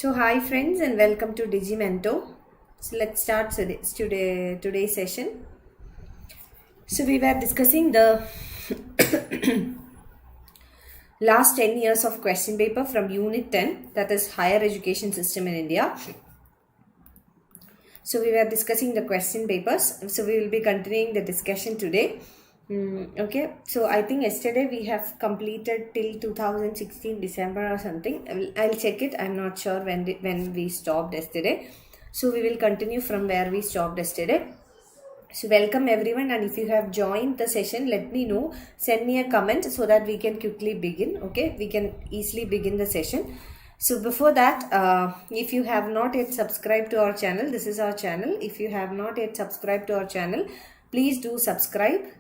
So hi friends and welcome to DigiiMento. So let's start today's session. So we were discussing the last 10 years of question paper from Unit 10, that is Higher Education System in India. So we were discussing the question papers. So we will be continuing the discussion today. Okay, so I think yesterday we have completed till 2016 December or something. I'll check it. I'm not sure when we stopped yesterday. So we will continue from where we stopped yesterday. So welcome everyone, and if you have joined the session, let me know. Send me a comment so that we can quickly begin. Okay, we can easily begin the session. So before that, if you have not yet subscribed to our channel, this is our channel. If you have not yet subscribed to our channel, please do subscribe.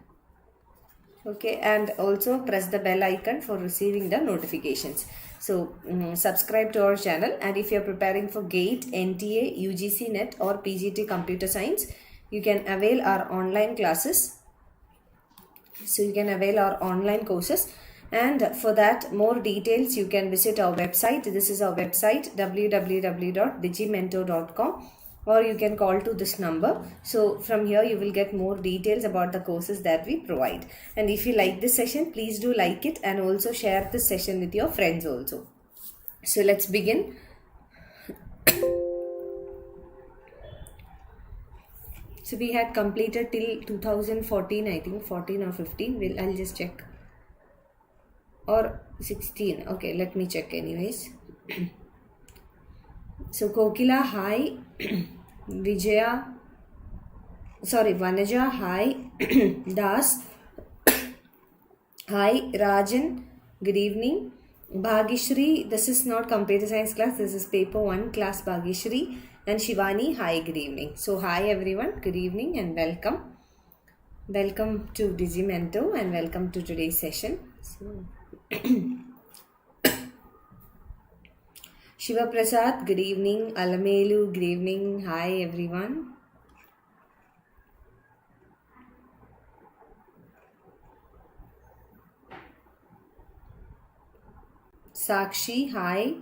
Okay, and also press the bell icon for receiving the notifications. So subscribe to our channel, and if you're preparing for GATE, NTA, UGC NET or PGT Computer Science, you can avail our online classes. So you can avail our online courses, and for that more details you can visit our website. This is our website www.digimento.com, or you can call to this number. So from here you will get more details about the courses that we provide. And if you like this session, please do like it and also share this session with your friends also. So let's begin. So we had completed till 2014, I think 14 or 15. I'll just check. Or 16. Okay, let me check anyways. So Kokila, hi. Vanaja, hi. Das, hi. Rajan, good evening. Bhagishri, this is not computer science class, this is paper 1 class Bhagishri. And Shivani, hi, good evening. So hi everyone, good evening and welcome. Welcome to DigiiMento and welcome to today's session. So Shiva Prasad, good evening. Alamelu, good evening. Hi everyone. Sakshi, hi.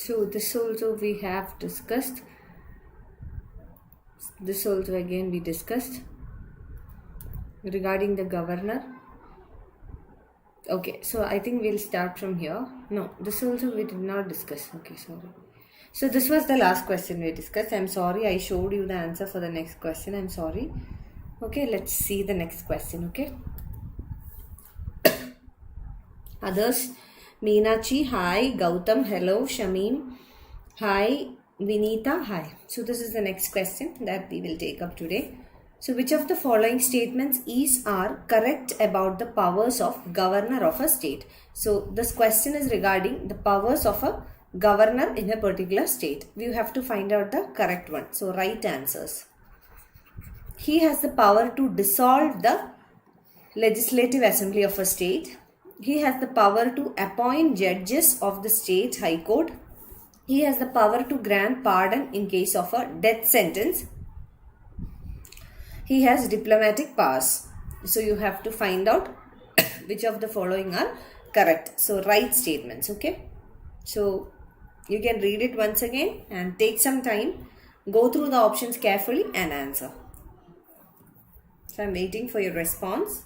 So this also we have discussed. This also again we discussed regarding the governor. Okay, so I think we'll start from here. No, this also we did not discuss. Okay, sorry. So this was the last question we discussed. I'm sorry, I showed you the answer for the next question. I'm sorry. Okay, let's see the next question. Okay. Others, Meenachi, hi. Gautam, hello. Shamim, hi. Vinita, hi. So this is the next question that we will take up today. So which of the following statements are correct about the powers of governor of a state? So this question is regarding the powers of a governor in a particular state. We have to find out the correct one. So right answers. He has the power to dissolve the legislative assembly of a state. He has the power to appoint judges of the state high court. He has the power to grant pardon in case of a death sentence. He has diplomatic powers. So you have to find out which of the following are correct. So right statements, okay. So you can read it once again and take some time. Go through the options carefully and answer. So I'm waiting for your response.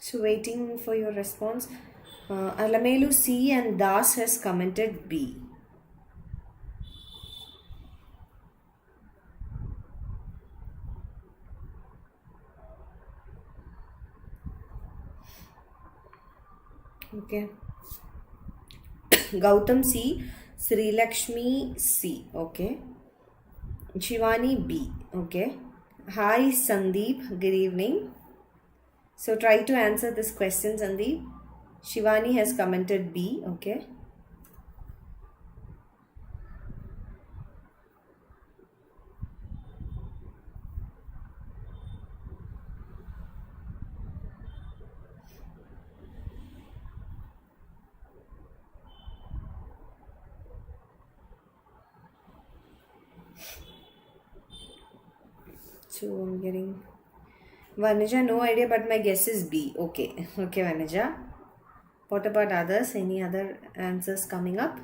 So waiting for your response. Alamelu C and Das has commented B. Okay. Gautam C, Sri Lakshmi C. Okay. Shivani B. Okay. Hi Sandeep. Good evening. So try to answer this question, Sandeep. Shivani has commented B. Okay. So I'm getting Vanuja, no idea, but my guess is B. Okay. Okay, Vanuja. What about others? Any other answers coming up?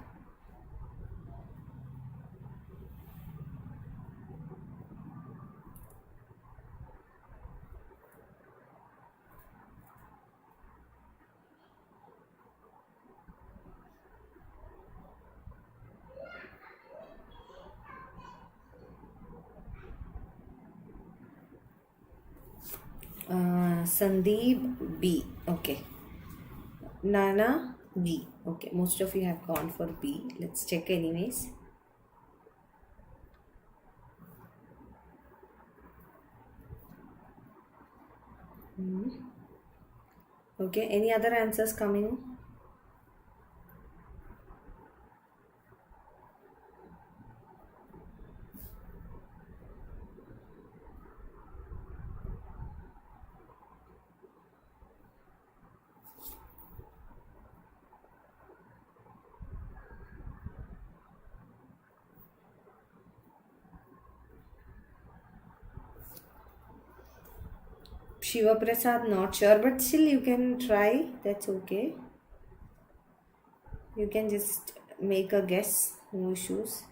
Sandeep B. Okay. Nana B. Okay. Most of you have gone for B. Let's check anyways. Okay. Any other answers coming? Shiva Prasad, not sure, but still you can try. That's okay. You can just make a guess. No issues.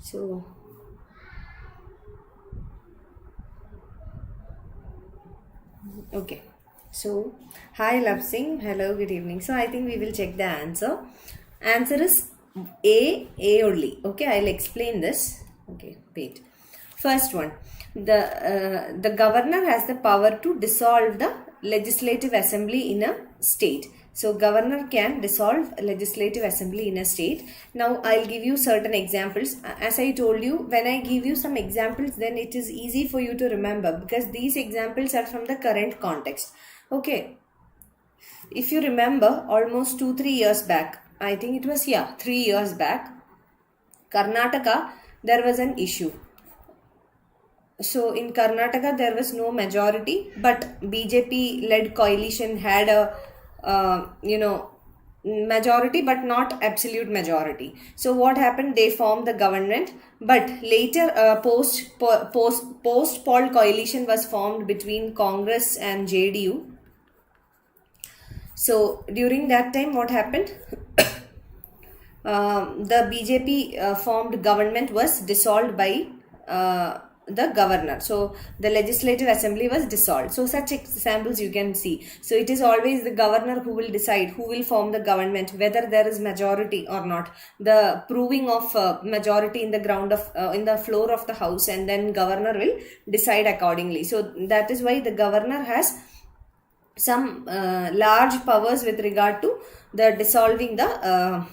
So okay. So hi Love Singh. Hello, good evening. So I think we will check the answer. Answer is A only. Okay, I'll explain this. Okay, wait. First one, the governor has the power to dissolve the legislative assembly in a state. So governor can dissolve legislative assembly in a state. Now I'll give you certain examples. As I told you, when I give you some examples, then it is easy for you to remember because these examples are from the current context. Okay. If you remember, almost 2-3 years back, I think it was 3 years back, Karnataka, there was an issue. So in Karnataka there was no majority, but BJP led coalition had a majority but not absolute majority. So what happened, they formed the government, but later post poll coalition was formed between Congress and JDU. So during that time what happened, the BJP formed government was dissolved by the governor. So the legislative assembly was dissolved. So such examples you can see. So it is always the governor who will decide who will form the government, whether there is majority or not. The proving of majority in the ground of in the floor of the house, and then governor will decide accordingly. So that is why the governor has some large powers with regard to the dissolving the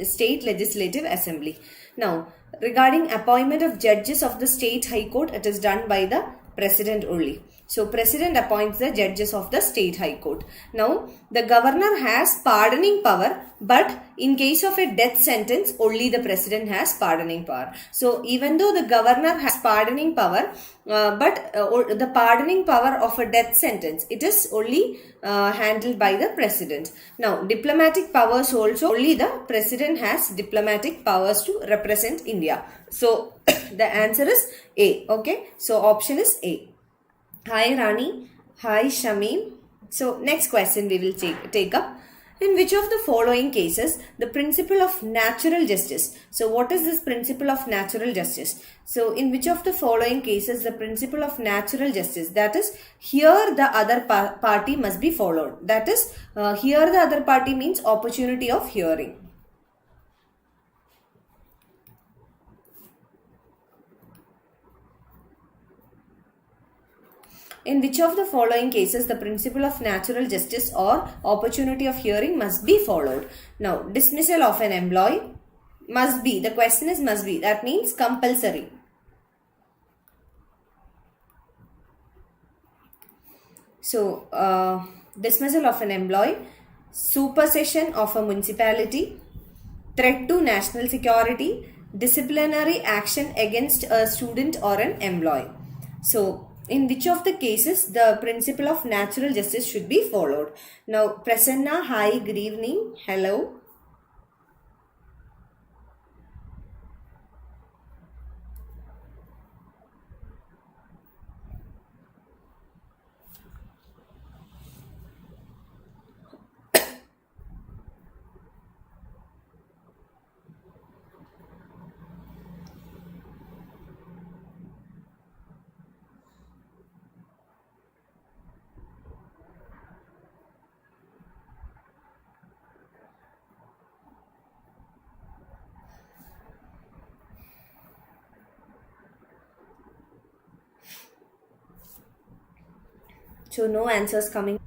state legislative assembly. Now, regarding appointment of judges of the state high court, it is done by the president only. So president appoints the judges of the state high court. Now the governor has pardoning power, but in case of a death sentence, only the president has pardoning power. So even though the governor has pardoning power, but the pardoning power of a death sentence, it is only handled by the president. Now diplomatic powers also, only the president has diplomatic powers to represent India. So The answer is A. Okay, so option is A. Hi Rani. Hi Shamim. So next question we will take up. In which of the following cases the principle of natural justice? So what is this principle of natural justice? So in which of the following cases the principle of natural justice, that is here the other party must be followed. That is here the other party means opportunity of hearing. In which of the following cases the principle of natural justice or opportunity of hearing must be followed? Now, dismissal of an employee must be. The question is must be. That means compulsory. So, dismissal of an employee, supersession of a municipality, threat to national security, disciplinary action against a student or an employee. So, in which of the cases the principle of natural justice should be followed? Now, Prasanna, hi, good evening. Hello. So, no answers coming.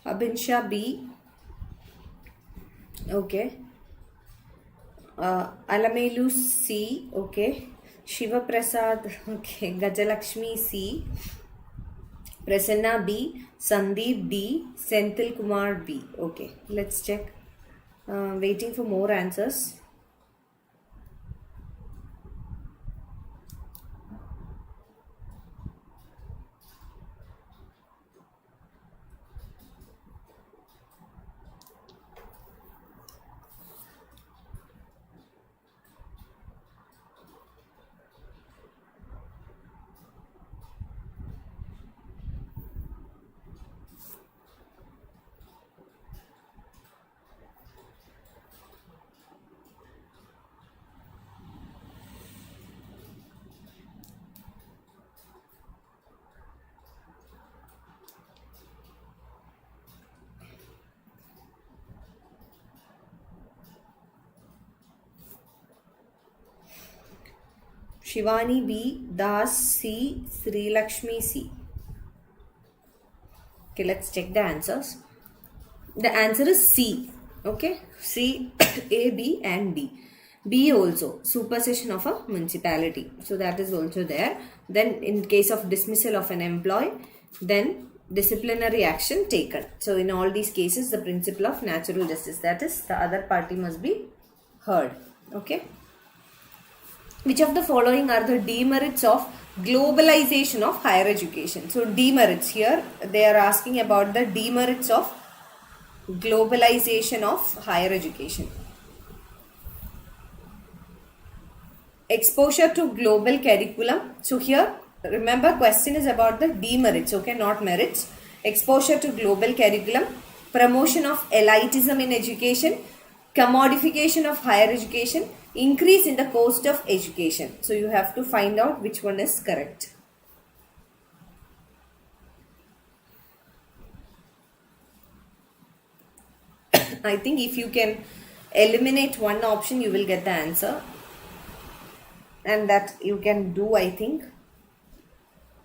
Abinsha B. Okay. Alamelu C. Okay. Shiva Prasad. Okay. Gajalakshmi C. Prasanna B. Sandeep D. Senthil Kumar B. Okay. Let's check. Waiting for more answers. Shivani B. Das C. Sri Lakshmi C. Okay, let's check the answers. The answer is C. Okay, C, A, B and D. B also, supersession of a municipality. So that is also there. Then in case of dismissal of an employee, then disciplinary action taken. So in all these cases, the principle of natural justice, that is the other party must be heard. Okay. Which of the following are the demerits of globalization of higher education? So demerits, here they are asking about the demerits of globalization of higher education. Exposure to global curriculum. So here remember, question is about the demerits, okay, not merits. exposure to global curriculum, promotion of elitism in education, commodification of higher education, increase in the cost of education. So you have to find out which one is correct. I think if you can eliminate one option, you will get the answer. And that you can do, I think.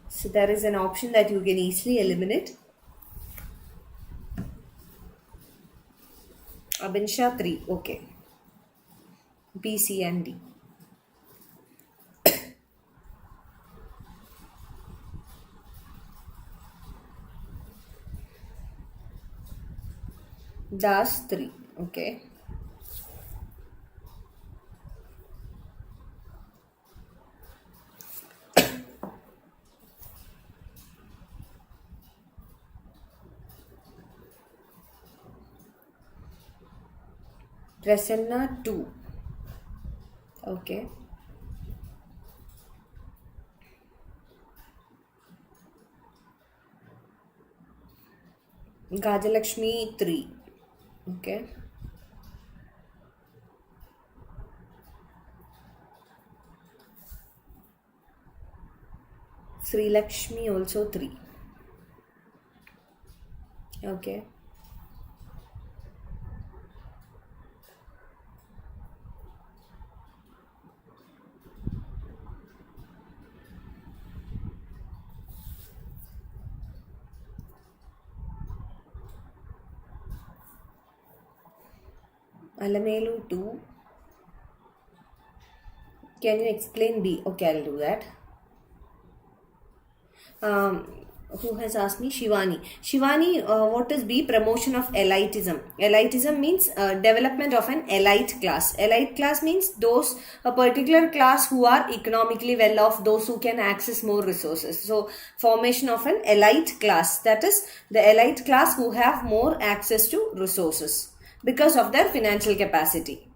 So there is an option that you can easily eliminate. Abinsha 3. Okay. B, C and D. Das 3. Okay. Prasanna 2. Okay. Gajalakshmi 3. Okay. Sri Lakshmi also 3. Okay. Alamelu 2. Can you explain B? Okay, I'll do that. Who has asked me? Shivani. Shivani, what is B? Promotion of elitism. Elitism means development of an elite class. Elite class means those, a particular class who are economically well off, those who can access more resources. So, formation of an elite class. That is the elite class who have more access to resources because of their financial capacity.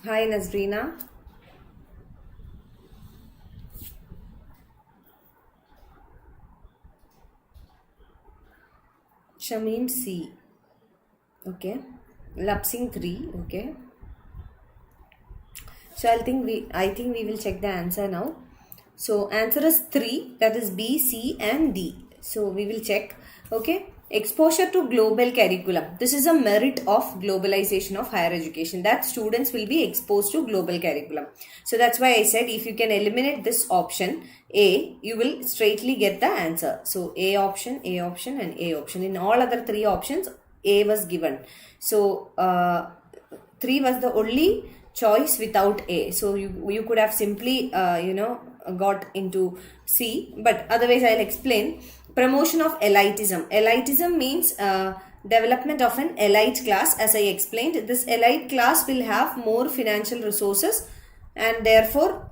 Hi Nazrina. Shamim C. Okay. Lapsing 3. Okay. So I think we will check the answer now. So answer is 3, that is B, C and D. So we will check. Okay. Exposure to global curriculum. This is a merit of globalization of higher education, that students will be exposed to global curriculum. So that's why I said if you can eliminate this option A, you will straightly get the answer. So A option and A option. In all other 3 options, A was given. So 3 was the only choice without A. So you could have simply got into C, but otherwise I'll explain. Promotion of elitism. Elitism means development of an elite class. As I explained, this elite class will have more financial resources and therefore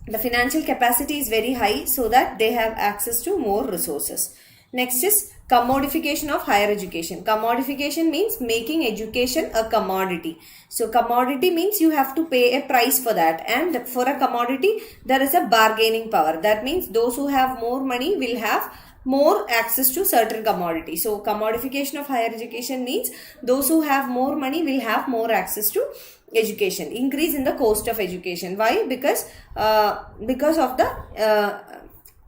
the financial capacity is very high, so that they have access to more resources. Next is commodification of higher education. Commodification means making education a commodity. So commodity means you have to pay a price for that, and for a commodity there is a bargaining power. That means those who have more money will have more access to certain commodities. So commodification of higher education means those who have more money will have more access to education. Increase in the cost of education. Why? Because of the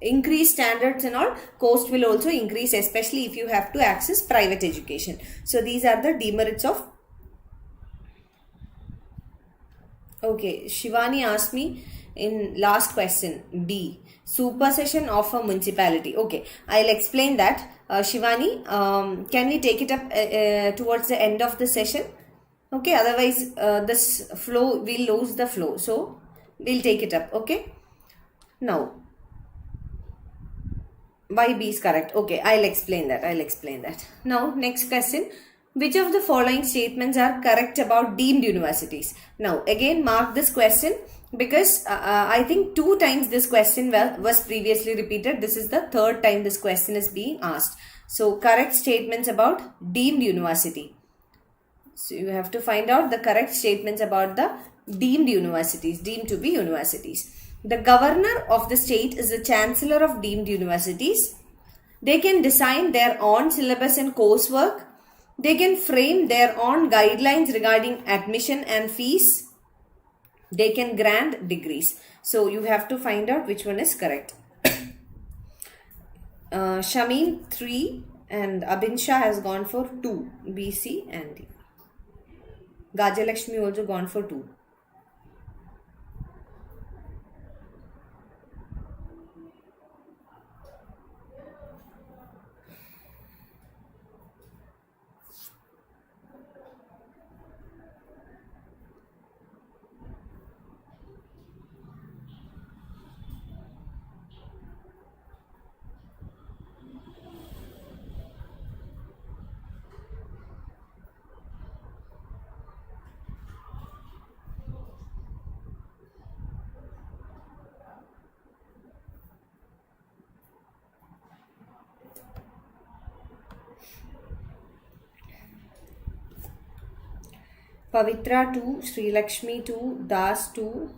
increased standards and all, cost will also increase, especially if you have to access private education. So these are the demerits of. Okay, Shivani asked me in last question B, supersession of a municipality. Okay, I'll explain that. Shivani, can we take it up towards the end of the session? Okay, otherwise this flow, we'll lose the flow. So we'll take it up. Okay, now why B is correct. Okay, I'll explain that. Now next question. Which of the following statements are correct about deemed universities? Now, again, mark this question because I think 2 times this question was previously repeated. This is the 3rd time this question is being asked. So, correct statements about deemed university. So, you have to find out the correct statements about the deemed universities, deemed to be universities. The governor of the state is the chancellor of deemed universities. They can design their own syllabus and coursework. They can frame their own guidelines regarding admission and fees. They can grant degrees. So you have to find out which one is correct. Shameen 3 and Abinsha has gone for 2. B, C and D. Gajalakshmi also gone for 2. Pavitra 2, Sri Lakshmi 2, Das 2,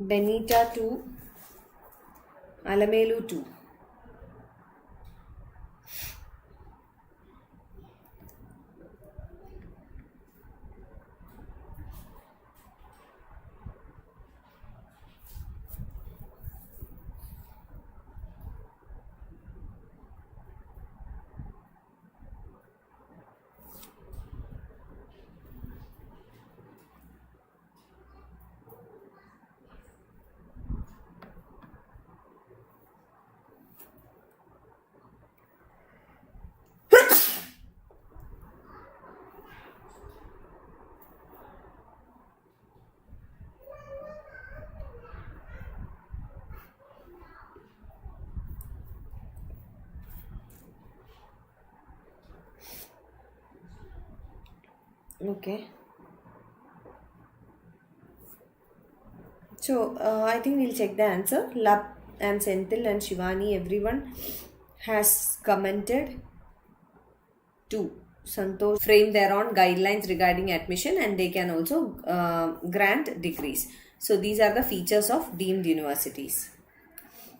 Benita 2, Alamelu 2. Okay. So, I think we'll check the answer. Lap and Senthil and Shivani, everyone has commented 2. Santosh frame their own guidelines regarding admission and they can also grant degrees. So, these are the features of deemed universities.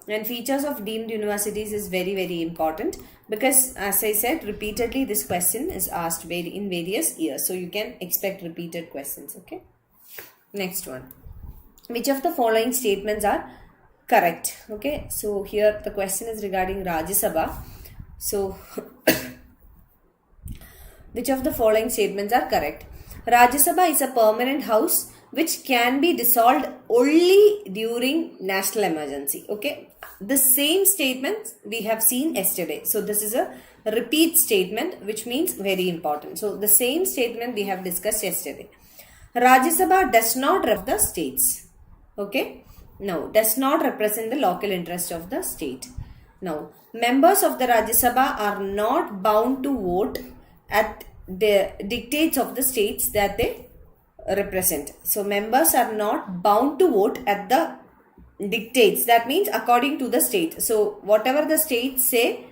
And features of deemed universities is very, very important because as I said, repeatedly this question is asked in various years. So, you can expect repeated questions. Okay. Next one. Which of the following statements are correct? Okay. So, here the question is regarding Rajya Sabha. So, which of the following statements are correct? Rajya Sabha is a permanent house which can be dissolved only during national emergency. Okay. The same statement we have seen yesterday. So, this is a repeat statement which means very important. So, the same statement we have discussed yesterday. Rajya Sabha does not represent the states. Okay. No, does not represent the local interest of the state. Now, members of the Rajya Sabha are not bound to vote at the dictates of the states that they represent. So, members are not bound to vote at the dictates. That means according to the state. So, whatever the states say,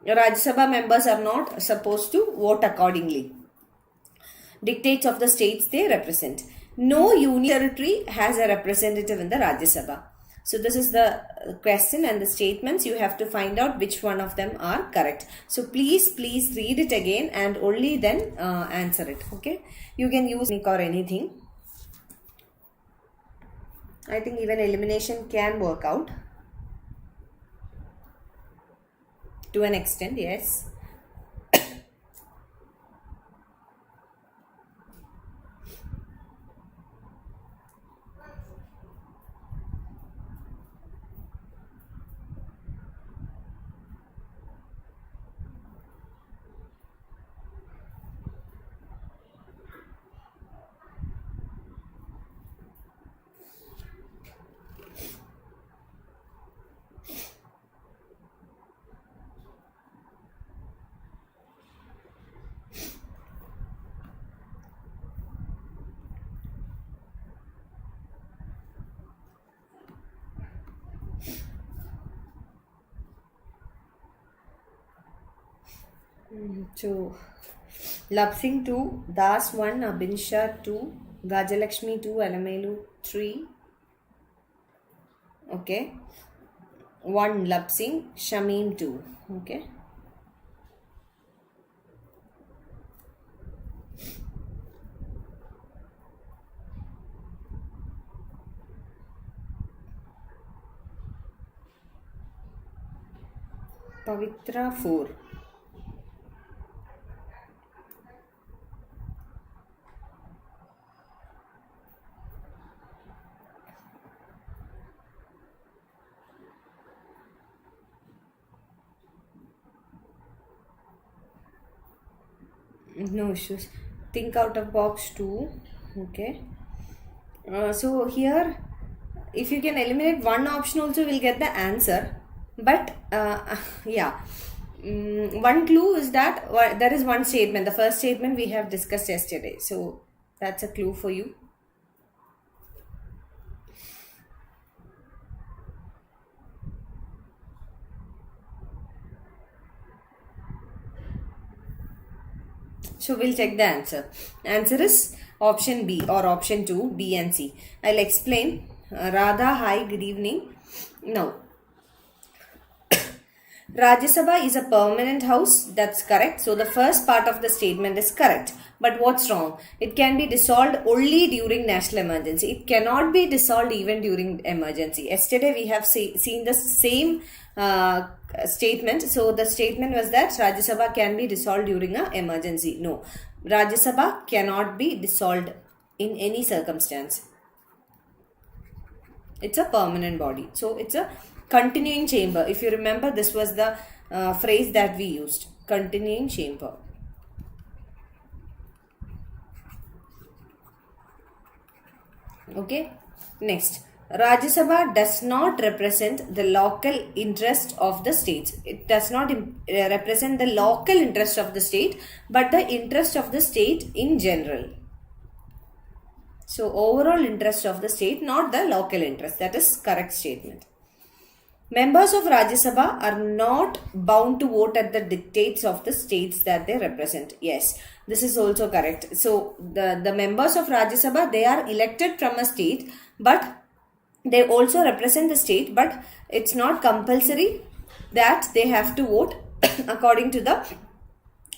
Rajya Sabha members are not supposed to vote accordingly. Dictates of the states they represent. No union territory has a representative in the Rajya Sabha. So, this is the question and the statements. You have to find out which one of them are correct. So, please read it again and only then answer it. Okay. You can use Nick or anything. I think even elimination can work out. To an extent, yes. So, Lapsing 2, Das 1, Abinsha 2, Gajalakshmi 2, Alamelu 3. Okay. 1 Lapsing, Shamim 2. Okay. Pavitra 4. No issues. Think out of box 2. Okay. So here, if you can eliminate one option also, we'll get the answer. But yeah, one clue is that there is one statement. The first statement we have discussed yesterday. So that's a clue for you. So we'll check the answer. Answer is option B or option 2, B and C. I'll explain. Radha, hi, good evening. Now, Rajya Sabha is a permanent house. That's correct. So the first part of the statement is correct. But what's wrong? It can be dissolved only during national emergency. It cannot be dissolved even during emergency. Yesterday we have seen the same statement. So the statement was that Rajya Sabha can be dissolved during an emergency. No. Rajya Sabha cannot be dissolved in any circumstance. It's a permanent body. So it's a continuing chamber. If you remember, this was the phrase that we used. Continuing chamber. Okay. Next. Rajya Sabha does not represent the local interest of the states. It does not represent the local interest of the state, but the interest of the state in general. So, overall interest of the state, not the local interest. That is correct statement. Members of Rajya Sabha are not bound to vote at the dictates of the states that they represent. Yes, this is also correct. So, the members of Rajya Sabha, they are elected from a state, but they also represent the state, but it's not compulsory that they have to vote according to the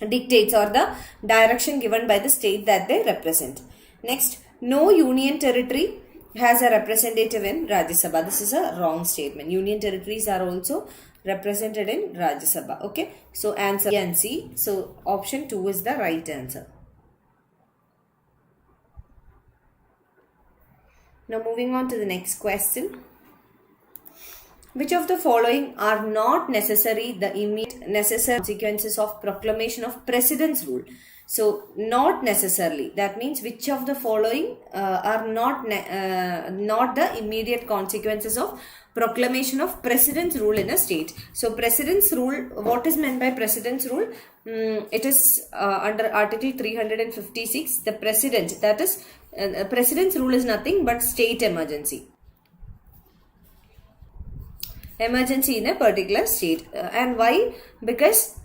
dictates or the direction given by the state that they represent. Next, no union territory has a representative in Rajya Sabha. This is a wrong statement. Union territories are also represented in Rajya Sabha. Okay. So answer B and C. So option 2 is the right answer. Now moving on to the next question. Which of the following are not necessary the immediate necessary consequences of proclamation of President's rule? So, not necessarily. That means which of the following are not the immediate consequences of proclamation of President's rule in a state. So, President's rule, what is meant by President's rule? It is under Article 356, the President, that is, President's rule is nothing but state emergency. Emergency in a particular state. And why? Because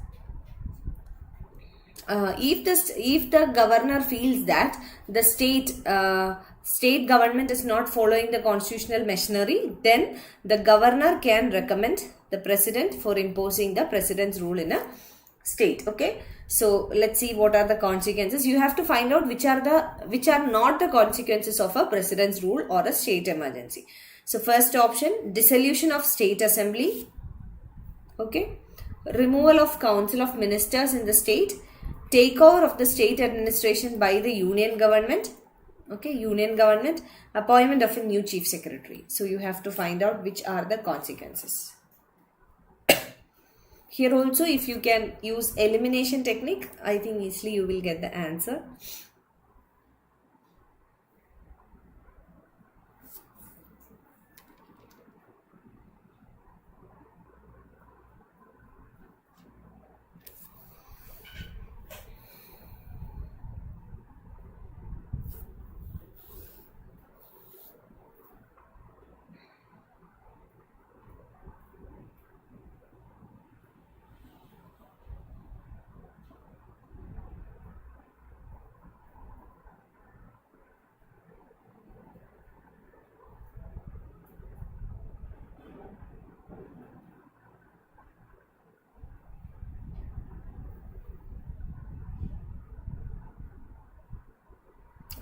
if the governor feels that the state government is not following the constitutional machinery, then the governor can recommend the president for imposing the president's rule in a state. Okay, so let's see what are the consequences. You have to find out which are not the consequences of a president's rule or a state emergency. So first option, dissolution of state assembly. Okay, removal of council of ministers in the state, takeover of the state administration by the union government. Okay, union government, appointment of a new chief secretary. So you have to find out which are the consequences. Here also, if you can use elimination technique, I think easily you will get the answer.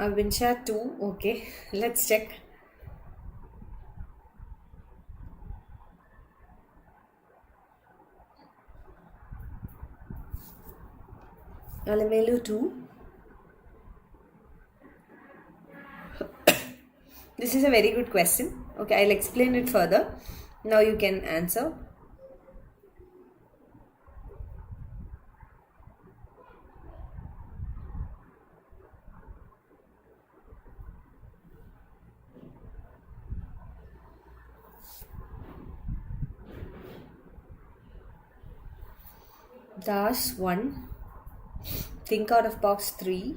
Abinsha 2. Okay, let's check. Alamelu 2. This is a very good question. Okay, I'll explain it further. Now you can answer. Das 1. Think out of box 3.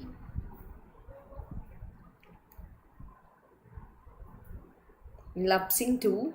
Lapsing 2.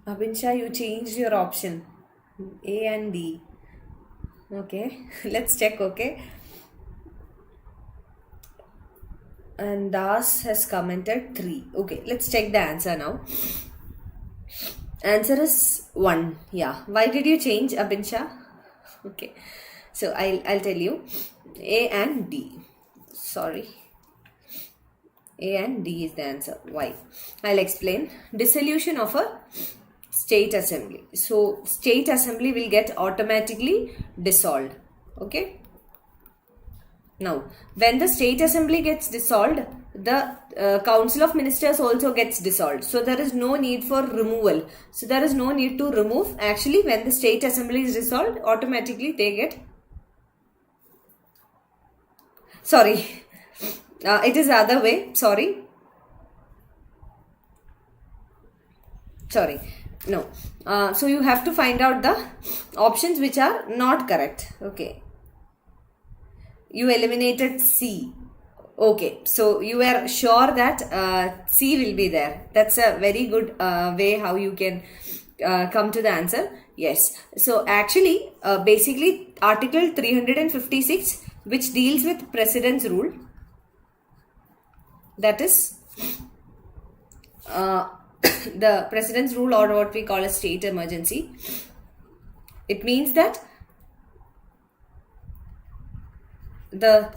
Abinsha, you changed your option. A and D. Okay, let's check. Okay. And Das has commented 3. Okay, let's check the answer now. Answer is 1. Yeah. Why did you change, Abinsha? Okay. So I'll tell you. A and D. Sorry. A and D is the answer. Why? I'll explain. Dissolution of a state assembly. So state assembly will get automatically dissolved. Okay. Now, when the state assembly gets dissolved, the council of ministers also gets dissolved. So there is no need for removal. So there is no need to remove. Actually, when the state assembly is dissolved, automatically they get. Sorry. It is the other way. Sorry. No. So you have to find out the options which are not correct. Okay. You eliminated C. Okay. So you are sure that C will be there. That's a very good way how you can come to the answer. Yes. So actually, basically Article 356, which deals with President's rule. That is the President's rule, or what we call a state emergency. It means that the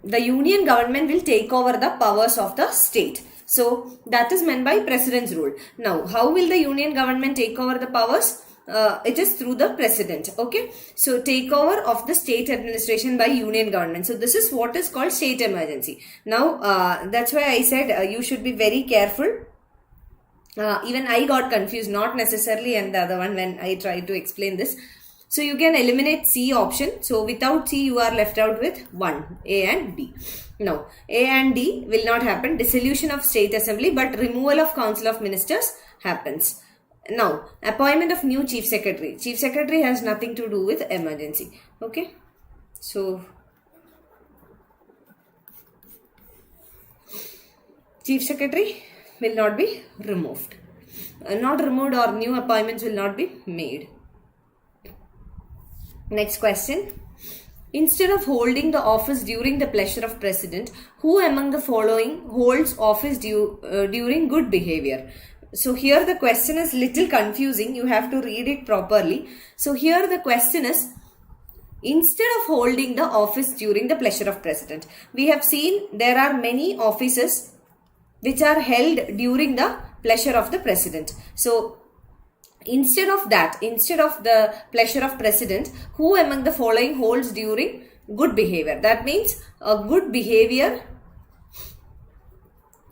union government will take over the powers of the state. So that is meant by President's rule. Now, how will the union government take over the powers? It is through the president. Okay. So takeover of the state administration by union government. So this is what is called state emergency. Now, that's why I said you should be very careful. Even I got confused, not necessarily and the other one when I tried to explain this. So you can eliminate C option. So without C, you are left out with 1, A and D. Now, A and D will not happen. Dissolution of state assembly, but removal of council of ministers happens. Now, appointment of new chief secretary. Chief secretary has nothing to do with emergency. Okay. So, chief secretary will not be removed. Not removed, or new appointments will not be made. Next question. Instead of holding the office during the pleasure of president, who among the following holds office during good behavior? So here the question is little confusing. You have to read it properly. So here the question is, instead of holding the office during the pleasure of president, we have seen there are many offices which are held during the pleasure of the president. So instead of that, instead of the pleasure of president, who among the following holds during good behavior? That means a good behavior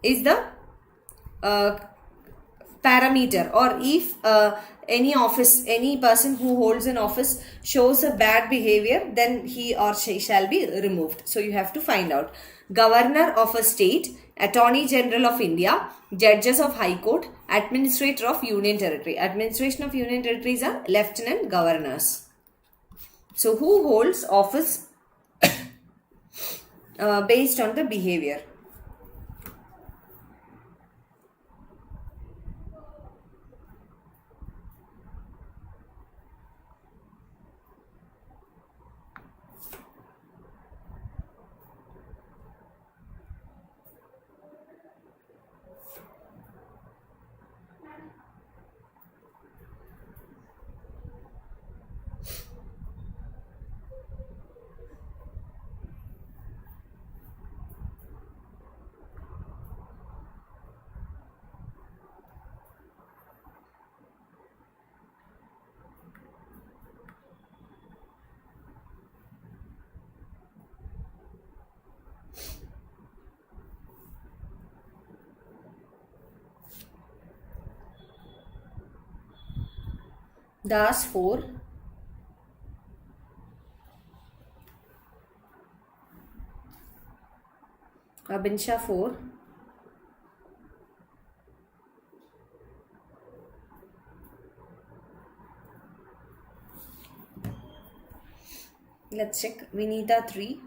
is the parameter, or if any person who holds an office shows a bad behavior, then he or she shall be removed. So you have to find out. Governor of a state, Attorney General of India, Judges of High Court, Administrator of Union Territory. Administration of Union Territories are Lieutenant Governors. So who holds office based on the behavior? Das 4, Abinsha 4, let's check, Vinita 3,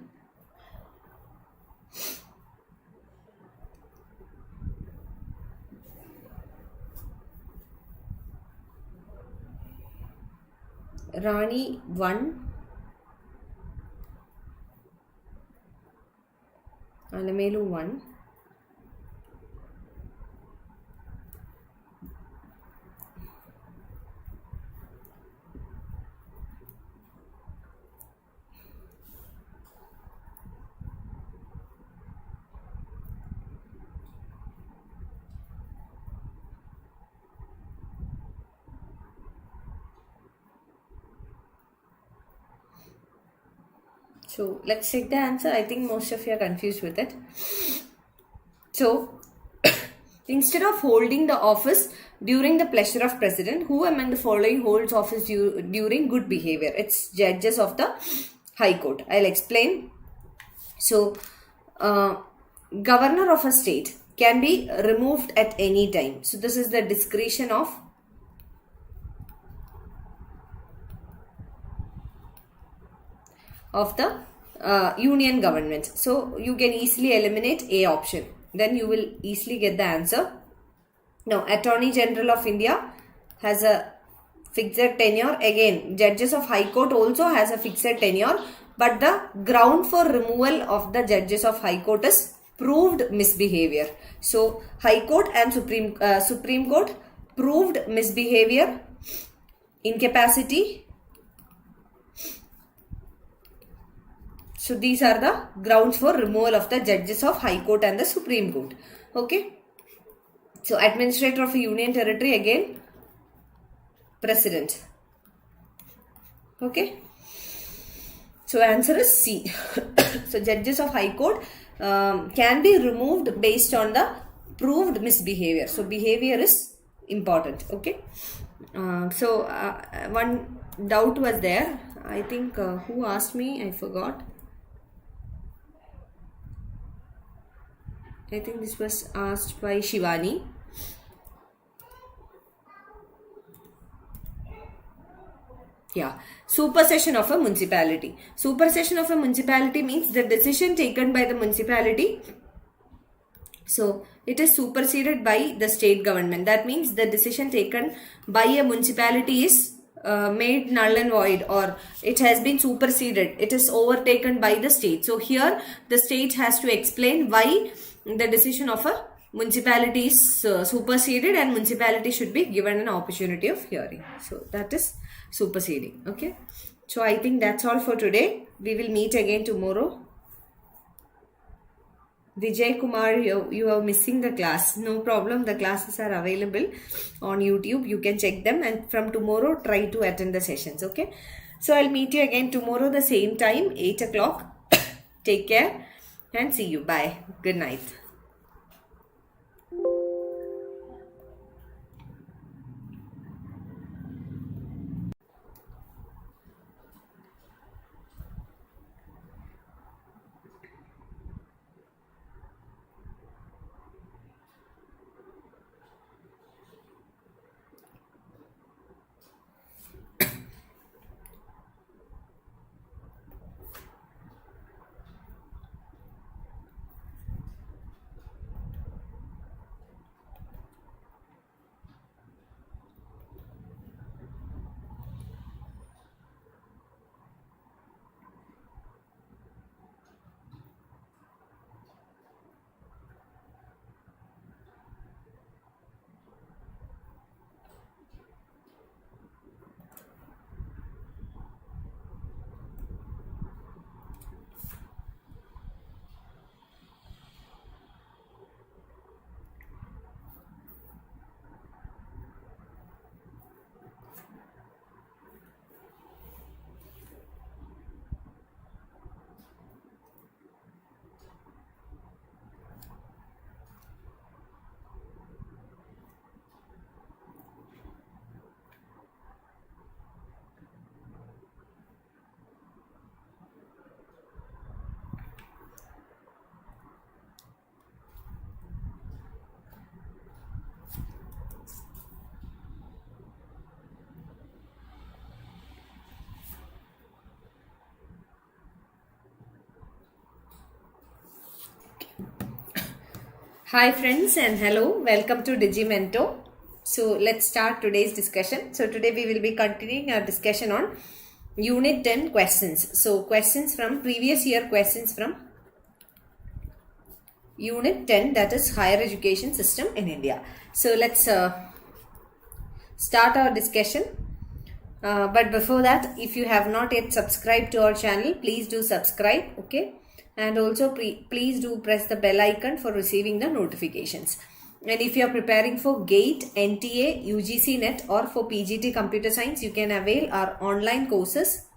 Rani 1, Alamelu 1, so let's check the answer. I think most of you are confused with it. So instead of holding the office during the pleasure of president, who among the following holds office during good behavior? It's judges of the High Court. I'll explain. So governor of a state can be removed at any time. So this is the discretion of the union government. So you can easily eliminate A option. Then you will easily get the answer. Now, Attorney General of India has a fixed tenure. Again, Judges of High Court also has a fixed tenure. But the ground for removal of the Judges of High Court is proved misbehavior. So, High Court and Supreme Court proved misbehavior, incapacity. So these are the grounds for removal of the Judges of High Court and the Supreme Court. Okay. So Administrator of a Union Territory, again President. Okay. So answer is C. So Judges of High Court can be removed based on the proved misbehavior. So behavior is important. Okay. So one doubt was there. I think who asked me? I forgot. I think this was asked by Shivani. Yeah. Supersession of a municipality. Supersession of a municipality means the decision taken by the municipality. So it is superseded by the state government. That means the decision taken by a municipality is made null and void, or it has been superseded. It is overtaken by the state. So here the state has to explain why the decision of a municipality is superseded, and municipality should be given an opportunity of hearing. So that is superseding. Okay. So I think that's all for today. We will meet again tomorrow. Vijay Kumar, you are missing the class. No problem. The classes are available on YouTube. You can check them, and from tomorrow try to attend the sessions. Okay. So I'll meet you again tomorrow the same time, 8 o'clock. Take care and see you. Bye. Good night. Hi friends and hello, welcome to DigiiMento. So let's start today's discussion. So today we will be continuing our discussion on Unit 10 questions. So questions from previous year questions from Unit 10, that is Higher Education System in India. So let's start our discussion. But before that, if you have not yet subscribed to our channel, please do subscribe, okay? And also please do press the bell icon for receiving the notifications. And if you are preparing for GATE, NTA, UGC NET or for PGT Computer Science, you can avail our online courses.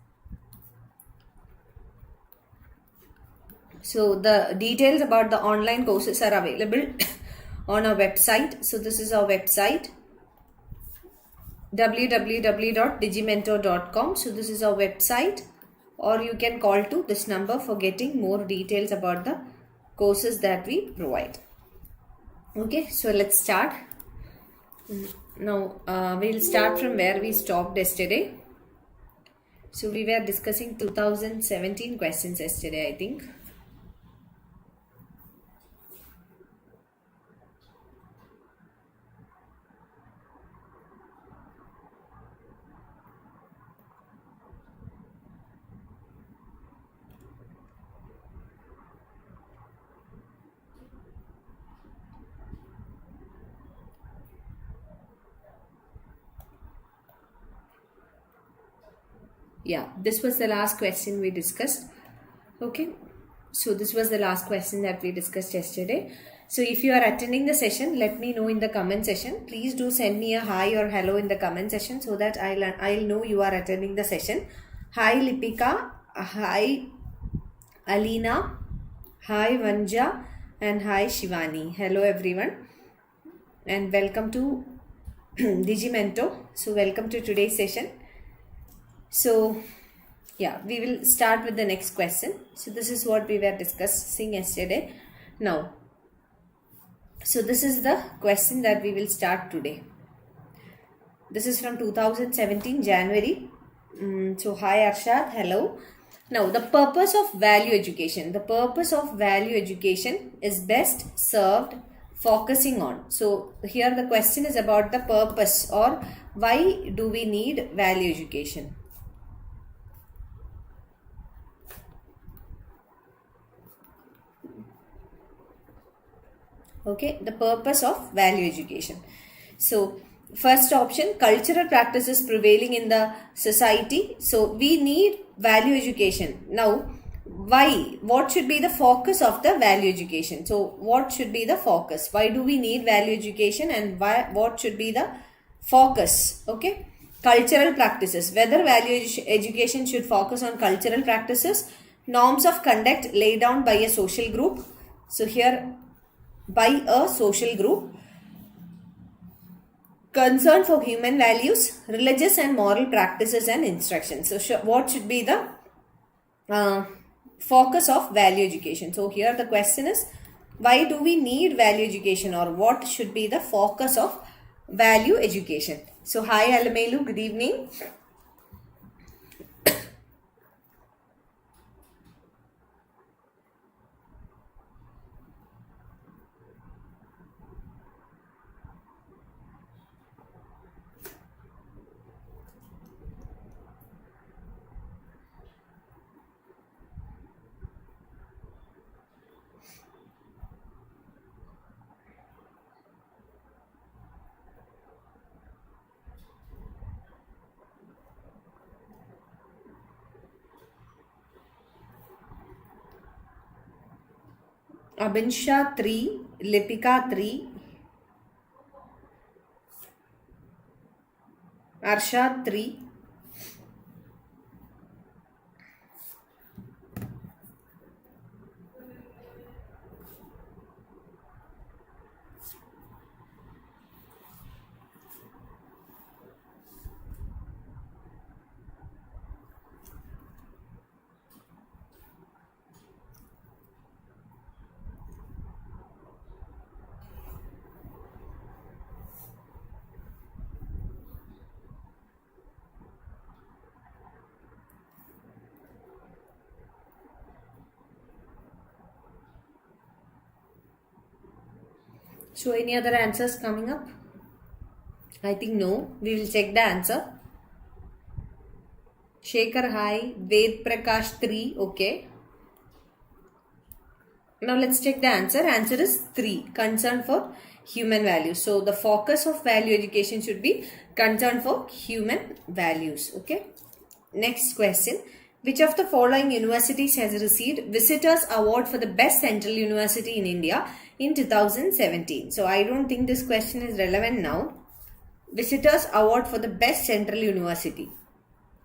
So the details about the online courses are available on our website. So this is our website, www.digimento.com. So this is our website, or you can call to this number for getting more details about the courses that we provide. Okay, so let's start. Now we'll start from where we stopped yesterday. So we were discussing 2017 questions yesterday, I think. Yeah, this was the last question we discussed. Okay, so this was the last question that we discussed yesterday. So if you are attending the session, let me know in the comment section. Please do send me a hi or hello in the comment section so that I'll know you are attending the session. Hi Lipika, hi Alina, hi Vanja, and hi Shivani. Hello everyone, and welcome to DigiiMento. So welcome to today's session. So yeah, we will start with the next question. So this is what we were discussing yesterday. Now, so this is the question that we will start today. This is from 2017 January. So hi Arshad, hello. Now the purpose of value education. The purpose of value education is best served focusing on. So here the question is about the purpose, or why do we need value education? Okay, the purpose of value education. So first option, cultural practices prevailing in the society. So we need value education. Now why? What should be the focus of the value education? So what should be the focus? Why do we need value education, and why? What should be the focus? Okay, cultural practices. Whether value education should focus on cultural practices, norms of conduct laid down by a social group. So here, by a social group, concern for human values, religious and moral practices and instructions. So what should be the focus of value education? So here the question is, why do we need value education, or what should be the focus of value education? So hi Alamelu, good evening. Abinsha 3, Lipika 3, Arshad 3, So any other answers coming up? I think no. We will check the answer. Shekhar, hi. Ved Prakash 3. Okay. Now let's check the answer. Answer is 3. Concern for human values. So the focus of value education should be concern for human values. Okay. Next question. Which of the following universities has received Visitors Award for the Best Central University in India in 2017? So I don't think this question is relevant now. Visitors Award for the Best Central University.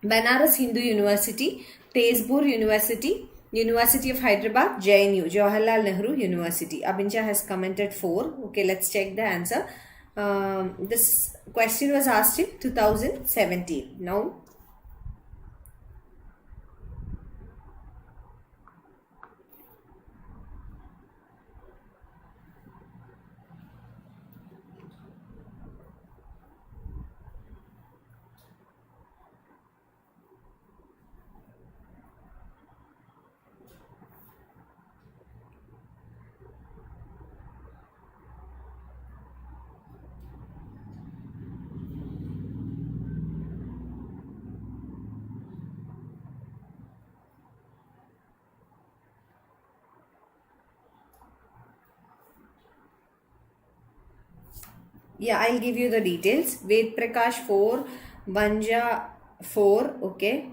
Banaras Hindu University, Tezpur University, University of Hyderabad, JNU, Jawaharlal Nehru University. Abincha has commented 4. Okay, let's check the answer. This question was asked in 2017. Now, yeah, I'll give you the details. Ved Prakash 4, Banja 4, okay.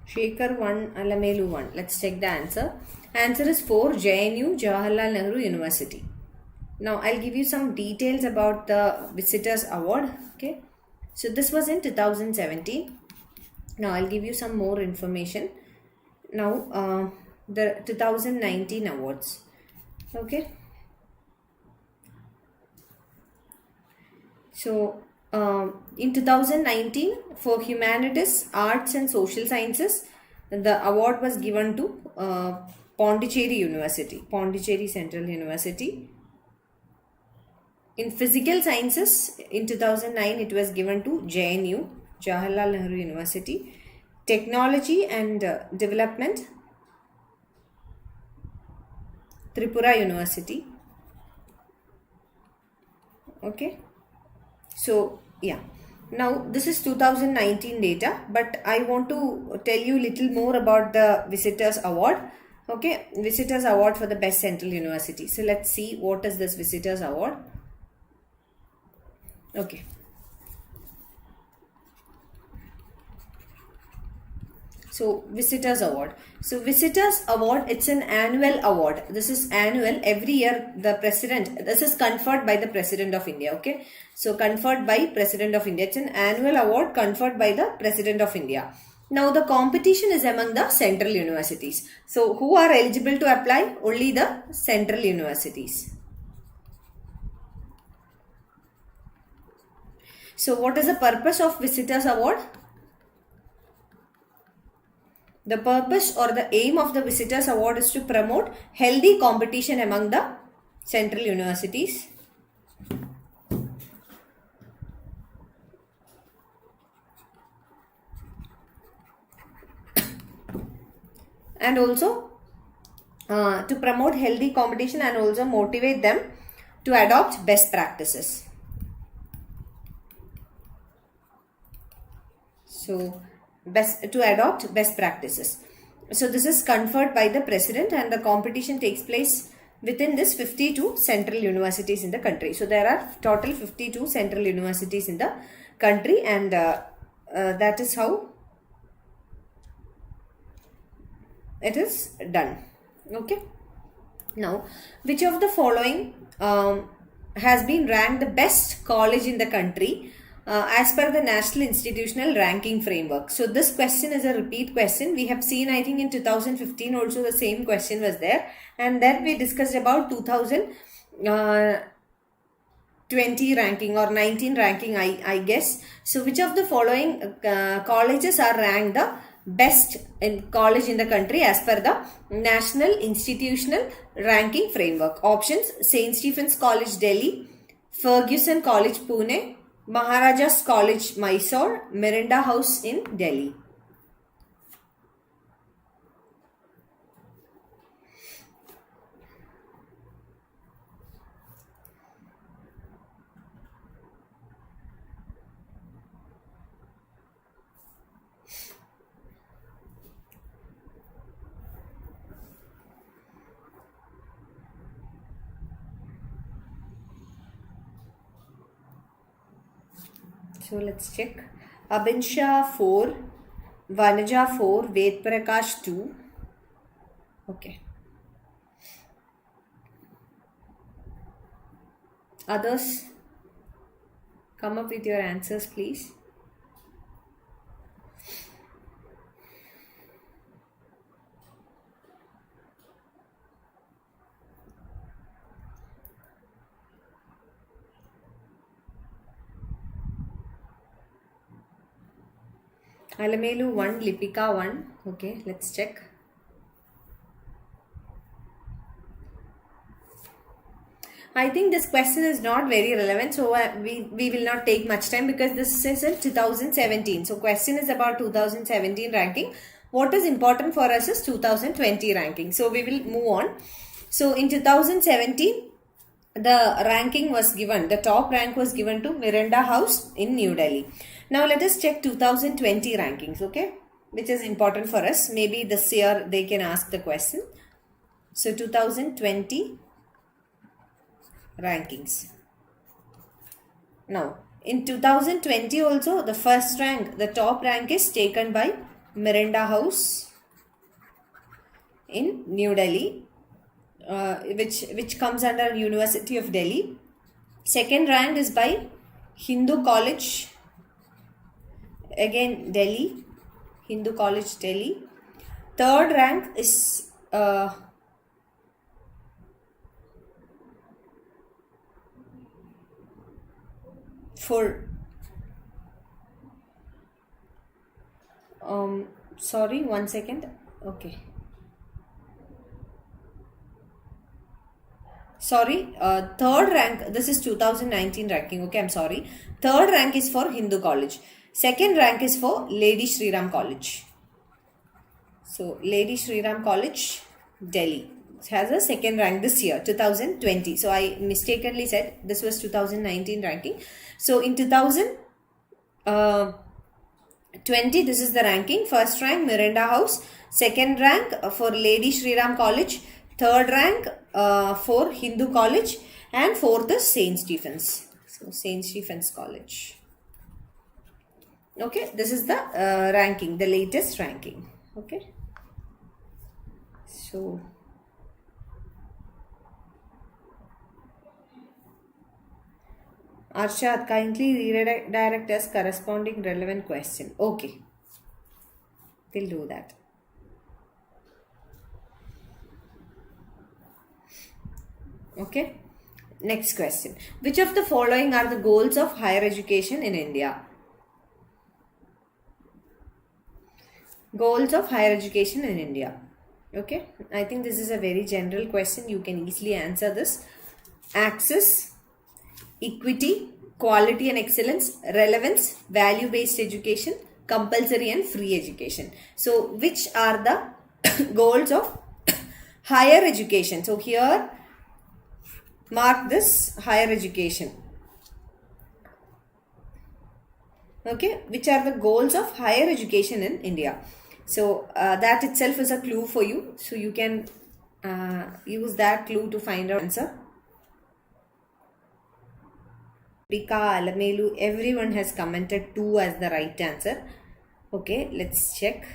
Shekhar 1, Alamelu 1. Let's check the answer. Answer is 4, JNU, Jawaharlal Nehru University. Now, I'll give you some details about the Visitors Award. Okay. So, this was in 2017. Now, I'll give you some more information. Now, the 2019 awards. Okay. So, in 2019, for humanities, arts and social sciences, the award was given to Pondicherry University, Pondicherry Central University. In physical sciences, in 2009, it was given to JNU, Jawaharlal Nehru University. Technology and development, Tripura University. Okay. So, yeah. Now, this is 2019 data, but I want to tell you little more about the Visitors Award. Okay, Visitors Award for the Best Central University. So, let's see what is this Visitors Award. Okay. So, Visitors Award. So, Visitors Award, it's an annual award. This is annual. Every year, the President, this is conferred by the President of India. Okay. So, conferred by President of India. It's an annual award conferred by the President of India. Now, the competition is among the central universities. So, who are eligible to apply? Only the central universities. So, what is the purpose of Visitors Award? The purpose or the aim of the Visitors Award is to promote healthy competition among the central universities. And also to promote healthy competition and also motivate them to adopt best practices. So, to adopt best practices. So, this is conferred by the President and the competition takes place within this 52 central universities in the country. So, there are total 52 central universities in the country and that is how it is done. Okay. Now, which of the following has been ranked the best college in the country as per the National Institutional Ranking Framework? So, this question is a repeat question. We have seen, I think, in 2015 also the same question was there. And then we discussed about 2020 ranking or 19 ranking, I guess. So, which of the following colleges are ranked the best in college in the country as per the National Institutional Ranking Framework? Options: St. Stephen's College, Delhi; Fergusson College, Pune; Maharajas College, Mysore; Miranda House in Delhi. So let's check. Abinsha 4, Vanaja 4, Ved Prakash 2. Okay. Others, come up with your answers, please. Alamelu 1, Lipika 1. Okay, let's check. I think this question is not very relevant, so we will not take much time because this is in 2017. So question is about 2017 ranking. What is important for us is 2020 ranking. So we will move on. So in 2017, the ranking was given, the top rank was given to Miranda House in New Delhi. Now let us check 2020 rankings, okay, which is important for us. Maybe this year they can ask the question. So 2020 rankings. Now in 2020 also the first rank, the top rank is taken by Miranda House in New Delhi, which comes under University of Delhi. Second rank is by Hindu College, again Delhi, Hindu College, Delhi. Third rank is sorry, 1 second. Okay. Sorry, third rank, this is 2019 ranking, okay, I'm sorry. Third rank is for Hindu College. Second rank is for Lady Shri Ram College. So, Lady Shri Ram College, Delhi. It has a second rank this year, 2020. So, I mistakenly said this was 2019 ranking. So, in 2020, this is the ranking. First rank, Miranda House. Second rank for Lady Shri Ram College. Third rank for Hindu College. And fourth is St. Stephen's. So, St. Stephen's College. Okay, this is the ranking, the latest ranking. Okay. So, Arshad, kindly redirect us corresponding relevant question. Okay. We'll do that. Okay. Next question. Which of the following are the goals of higher education in India? Goals of higher education in India. Okay. I think this is a very general question. You can easily answer this. Access, equity, quality and excellence, relevance, value-based education, compulsory and free education. So, which are the goals of higher education? So, here mark this higher education. Okay, which are the goals of higher education in India? So, that itself is a clue for you. So, you can use that clue to find out answer. Rika, Alamelu, everyone has commented 2 as the right answer. Okay, let's check.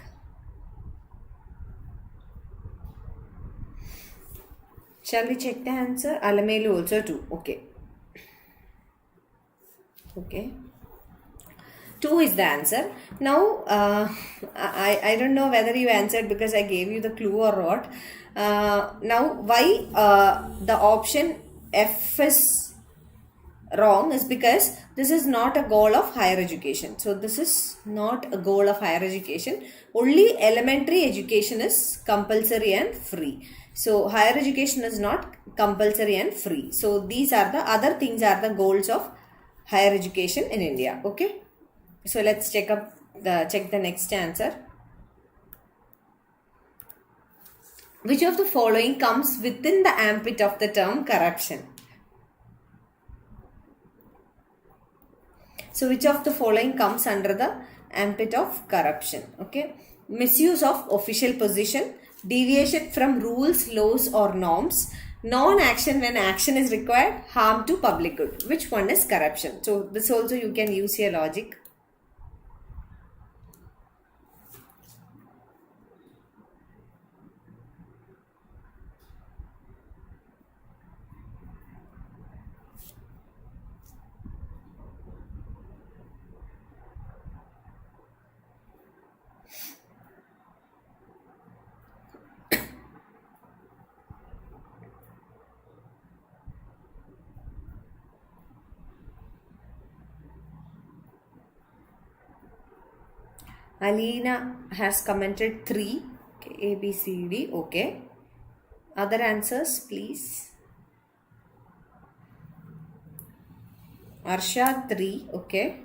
Shall we check the answer? Alamelu also 2. Okay. Okay. 2 is the answer. Now, I don't know whether you answered because I gave you the clue or what. Now, why the option F is wrong is because this is not a goal of higher education. So, this is not a goal of higher education. Only elementary education is compulsory and free. So, higher education is not compulsory and free. So, these are the other things are the goals of higher education in India. Okay. So let's check the next answer. Which of the following comes within the ambit of the term corruption? So which of the following comes under the ambit of corruption? Okay. Misuse of official position, deviation from rules, laws or norms, non-action when action is required, harm to public good. Which one is corruption? So this also you can use your logic. Alina has commented 3. Okay, A, B, C, D. Okay. Other answers, please. Arsha 3. Okay.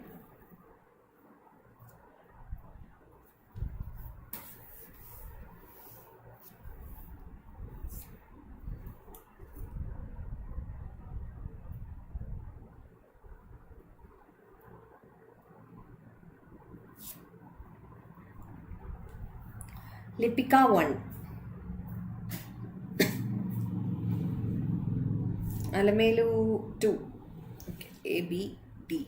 Lipika 1. Alamelu 2. Okay. A, B, D.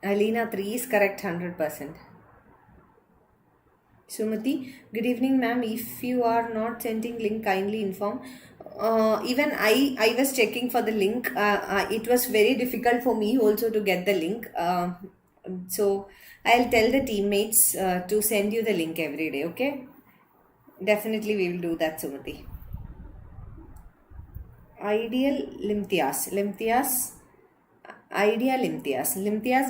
Alina 3 is correct 100%. Sumati, good evening ma'am. If you are not sending link, kindly inform. Even I was checking for the link. It was very difficult for me also to get the link. So I'll tell the teammates to send you the link every day. Okay? Definitely we will do that, Sumati. Ideal Limtias. Limtias,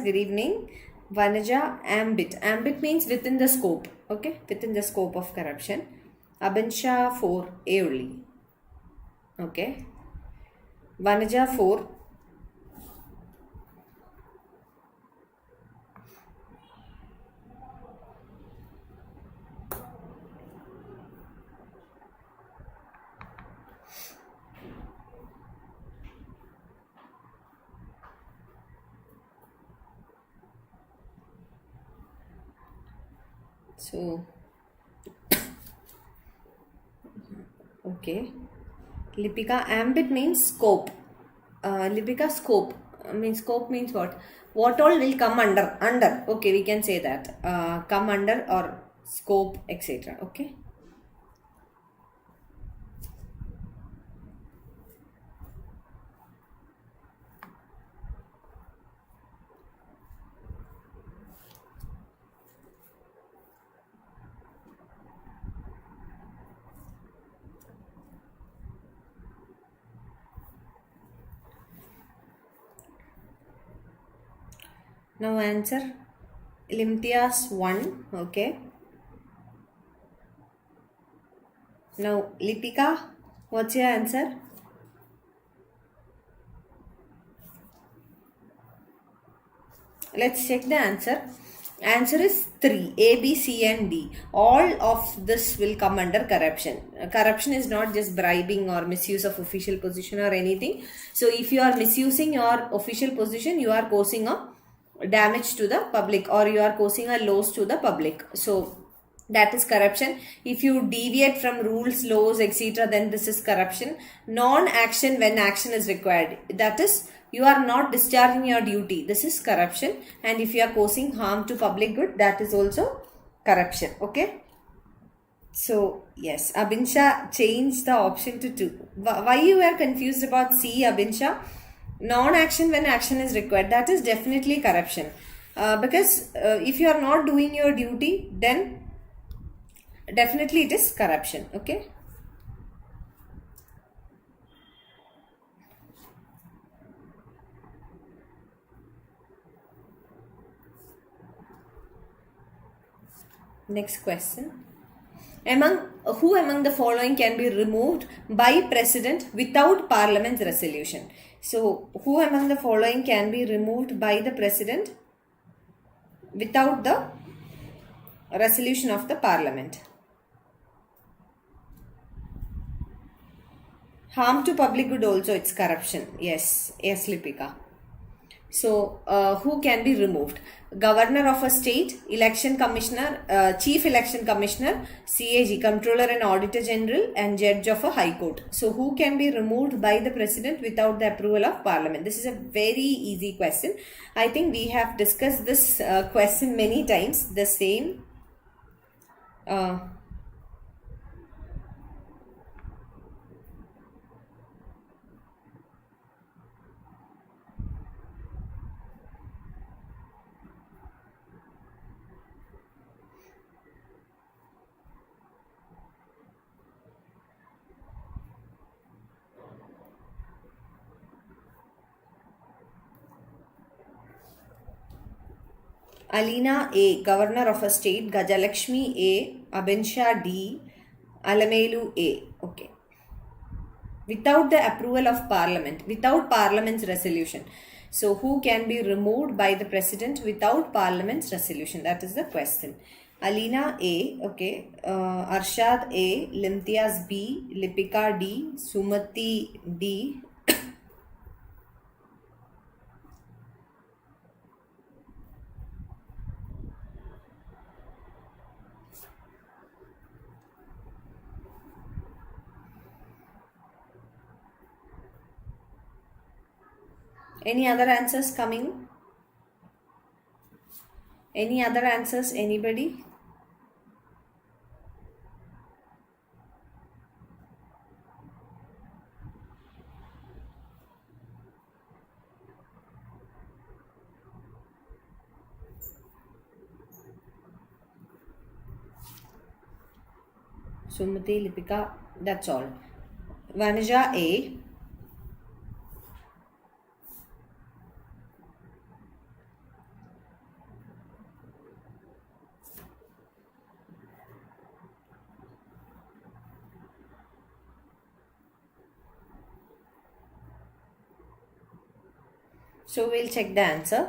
good evening. Vanaja, ambit. Ambit means within the scope. Okay? Within the scope of corruption. Abansha 4, A only. Okay. Vanaja 4. So, okay. Lipika, ambit means scope. Lipika, scope. Scope means what? What all will come under? Under. Okay, we can say that. Come under or scope, etc. Okay. Now answer Limtias 1. Okay. Now Lipika, what's your answer? Let's check the answer. Answer is 3. A, B, C and D. All of this will come under corruption. Corruption is not just bribing or misuse of official position or anything. So if you are misusing your official position, you are causing a damage to the public or you are causing a loss to the public. So that is corruption. If you deviate from rules, laws, etc., then this is corruption. Non-action when action is required, that is you are not discharging your duty, this is corruption. And if you are causing harm to public good, that is also corruption. Okay, so yes, Abinsha changed the option to 2. Why you are confused about C, Abinsha? Non-action when action is required, that is definitely corruption. Because if you are not doing your duty, then definitely it is corruption. Okay, next question. Who among the following can be removed by president without parliament's resolution? So who among the following can be removed by the president without the resolution of the parliament? Harm to public good also, it's corruption. Yes, Lipika. So, who can be removed? Governor of a state, election commissioner, chief election commissioner, CAG, controller and auditor general, and judge of a high court. So, who can be removed by the president without the approval of parliament? This is a very easy question. I think we have discussed this question many times. The same. Alina A, governor of a state. Gajalakshmi A, Abinsha D, Alamelu A. Okay. Without the approval of parliament, without parliament's resolution. So, who can be removed by the president without parliament's resolution? That is the question. Alina A, okay. Arshad A, Limtiaz B, Lipika D, Sumati D. Any other answers coming? Any other answers? Anybody? Sumati, Lipika, that's all. Vanuja A. So we'll check the answer.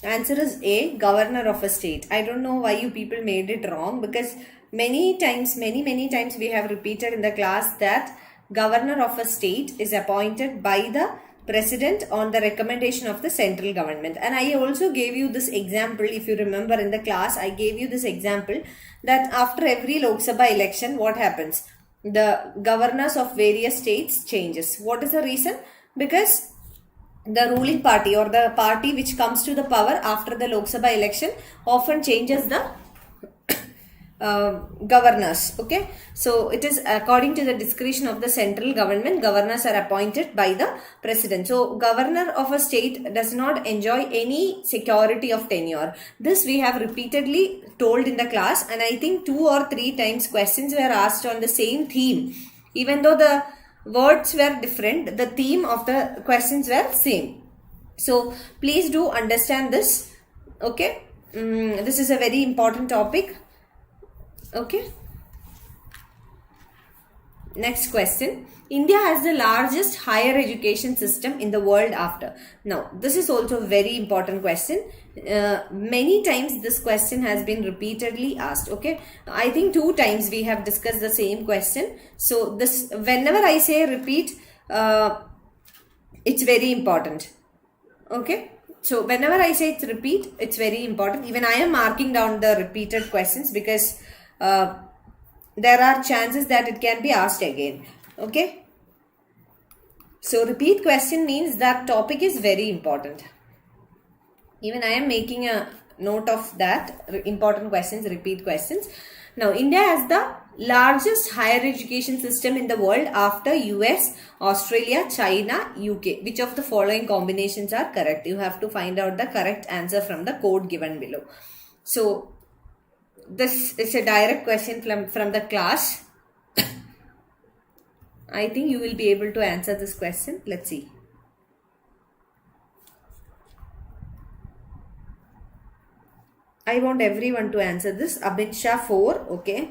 Answer is A, governor of a state. I don't know why you people made it wrong, because many times we have repeated in the class that governor of a state is appointed by the president on the recommendation of the central government. And I also gave you this example, if you remember in the class, I gave you this example that after every Lok Sabha election, what happens? The governors of various states changes. What is the reason? Because the ruling party or the party which comes to the power after the Lok Sabha election often changes the governors. Okay, so it is according to the discretion of the central government. Governors are appointed by the president. So governor of a state does not enjoy any security of tenure. This we have repeatedly told in the class, and I think 2 or 3 times questions were asked on the same theme. Even though the words were different, the theme of the questions were same. So please do understand this. Okay, this is a very important topic. Okay, next question. India has the largest higher education system in the world after. Now this is also a very important question. Many times this question has been repeatedly asked. Okay, I think 2 times we have discussed the same question. So this, whenever I say repeat, it's very important. Okay, so whenever I say it's repeat, it's very important. Even I am marking down the repeated questions because there are chances that it can be asked again. Okay. So repeat question means that topic is very important. Even I am making a note of that. Important questions, repeat questions. Now, India has the largest higher education system in the world after US, Australia, China, UK. Which of the following combinations are correct? You have to find out the correct answer from the code given below. So, this is a direct question from the class. I think you will be able to answer this question. Let's see. I want everyone to answer this. Abid Shah 4. Okay.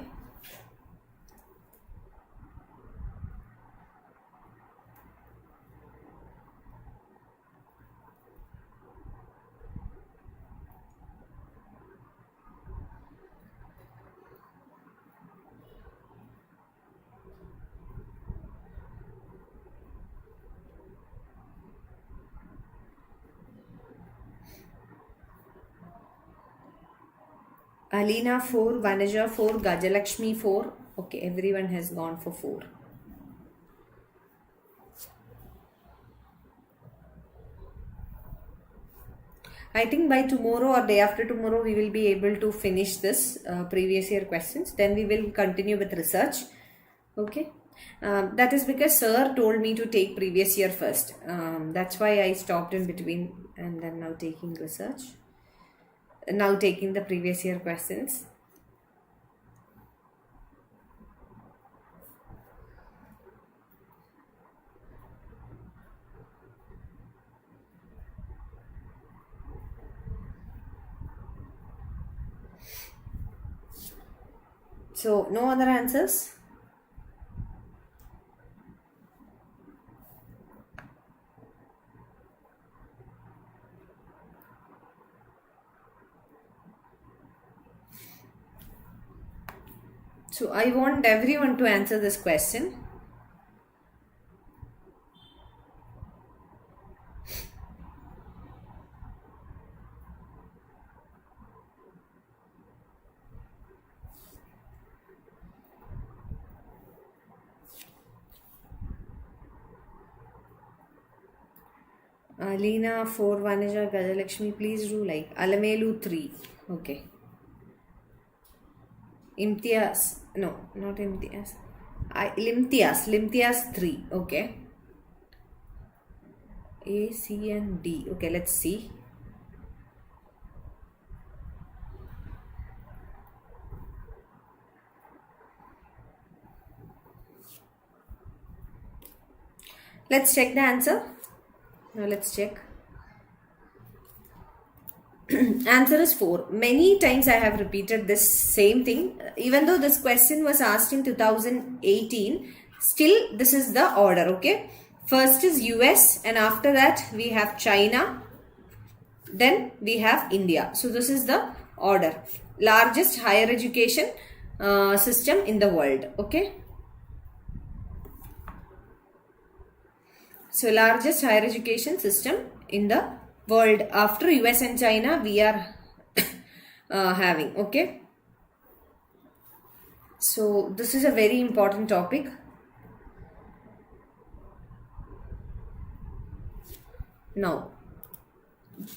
Alina 4, Vanaja 4, Gajalakshmi 4. Okay, everyone has gone for 4. I think by tomorrow or day after tomorrow we will be able to finish this previous year questions. Then we will continue with research. Okay. That is because sir told me to take previous year first. That's why I stopped in between and then now taking research. Now taking the previous year questions. So, no other answers? So, I want everyone to answer this question. Alina 4, Vanaja, Gajalakshmi, please do like. Alamelu 3. Okay. Imtiaz, no, not Imtiaz. Limtiaz 3. Okay. A, C and D. Okay, let's see. Let's check the answer. Now let's check. Answer is 4. Many times I have repeated this same thing. Even though this question was asked in 2018, still this is the order, okay? First is US and after that we have China. Then we have India. So this is the order. Largest higher education system in the world, okay? So largest higher education system in the world after US and China we are having, okay? So this is a very important topic. Now,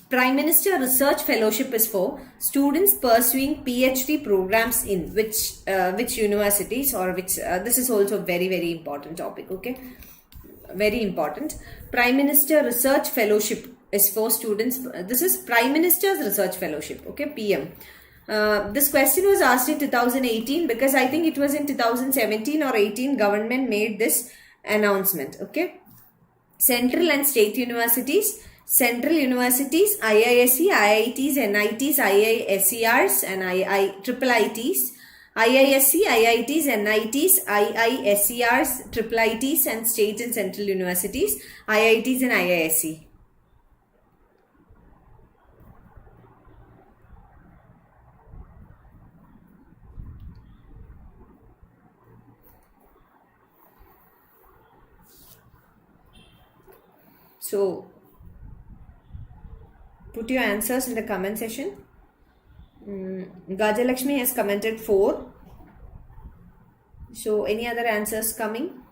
Prime Minister Research Fellowship is for students pursuing PhD programs in which universities or which this is also a very important topic, okay? Very important. Prime Minister Research Fellowship is for students. This is Prime Minister's Research Fellowship, okay, PM. This question was asked in 2018 because I think it was in 2017 or 18 government made this announcement, okay. Central and state universities, central universities, IISc, IITs, NITs, IISERs and IIITs, IISc, IITs, NITs, IISERs, IIITs and state and central universities, IITs and IISc. So, put your answers in the comment section. Gajalakshmi has commented 4. So any other answers coming?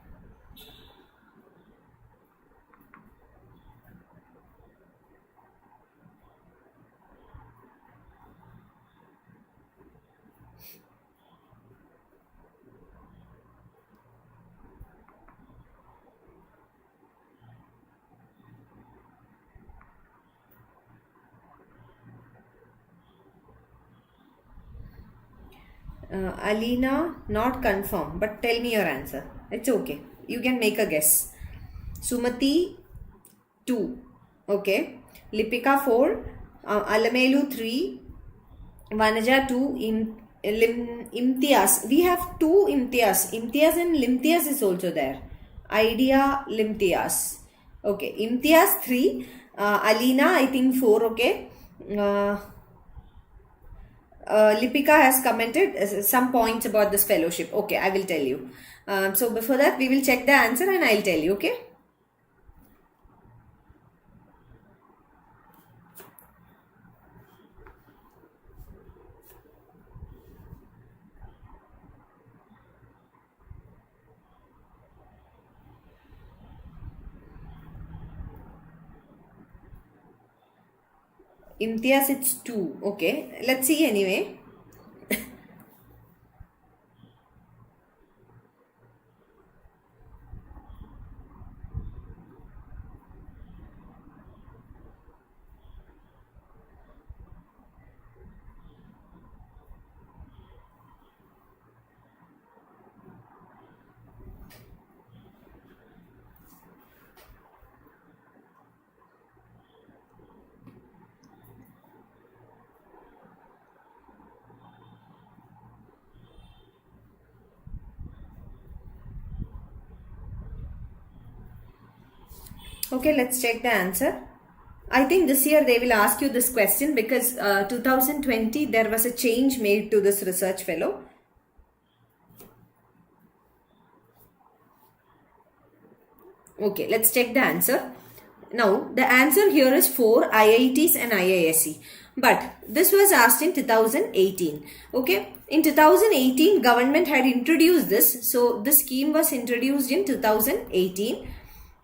Alina, not confirm, but tell me your answer. It's okay. You can make a guess. Sumati, 2. Okay. Lipika, 4. Alamelu, 3. Vanaja, 2. Imtiaz. We have 2 Imtiaz. Imtiaz and Limtiaz is also there. Idea, Limtiaz. Okay. Imtiaz, 3. Alina, I think 4. Okay. Lipika has commented some points about this fellowship. Okay, I will tell you. So before that, we will check the answer and I'll tell you. Okay. Imtiaz, it's 2. Okay. Let's see anyway. Okay, let's check the answer. I think this year they will ask you this question because 2020 there was a change made to this research fellow. Okay, let's check the answer. Now, the answer here is for IITs and IISc. But this was asked in 2018. Okay, in 2018, government had introduced this. So, this scheme was introduced in 2018.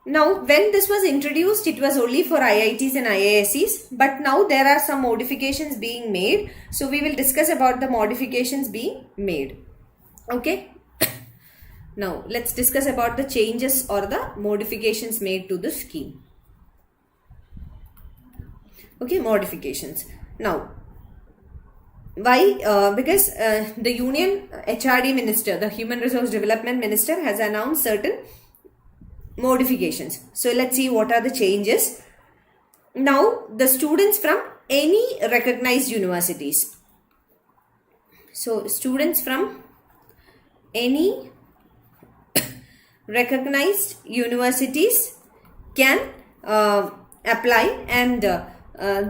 Now, when this was introduced, it was only for IITs and IIScs. But now there are some modifications being made. So, we will discuss about the modifications being made. Okay. Now, let's discuss about the changes or the modifications made to the scheme. Okay, modifications. Now, why? Because the Union HRD Minister, the Human Resource Development Minister, has announced certain modifications. So, let's see what are the changes. Now, the students from any recognized universities. So, students from any recognized universities can apply, and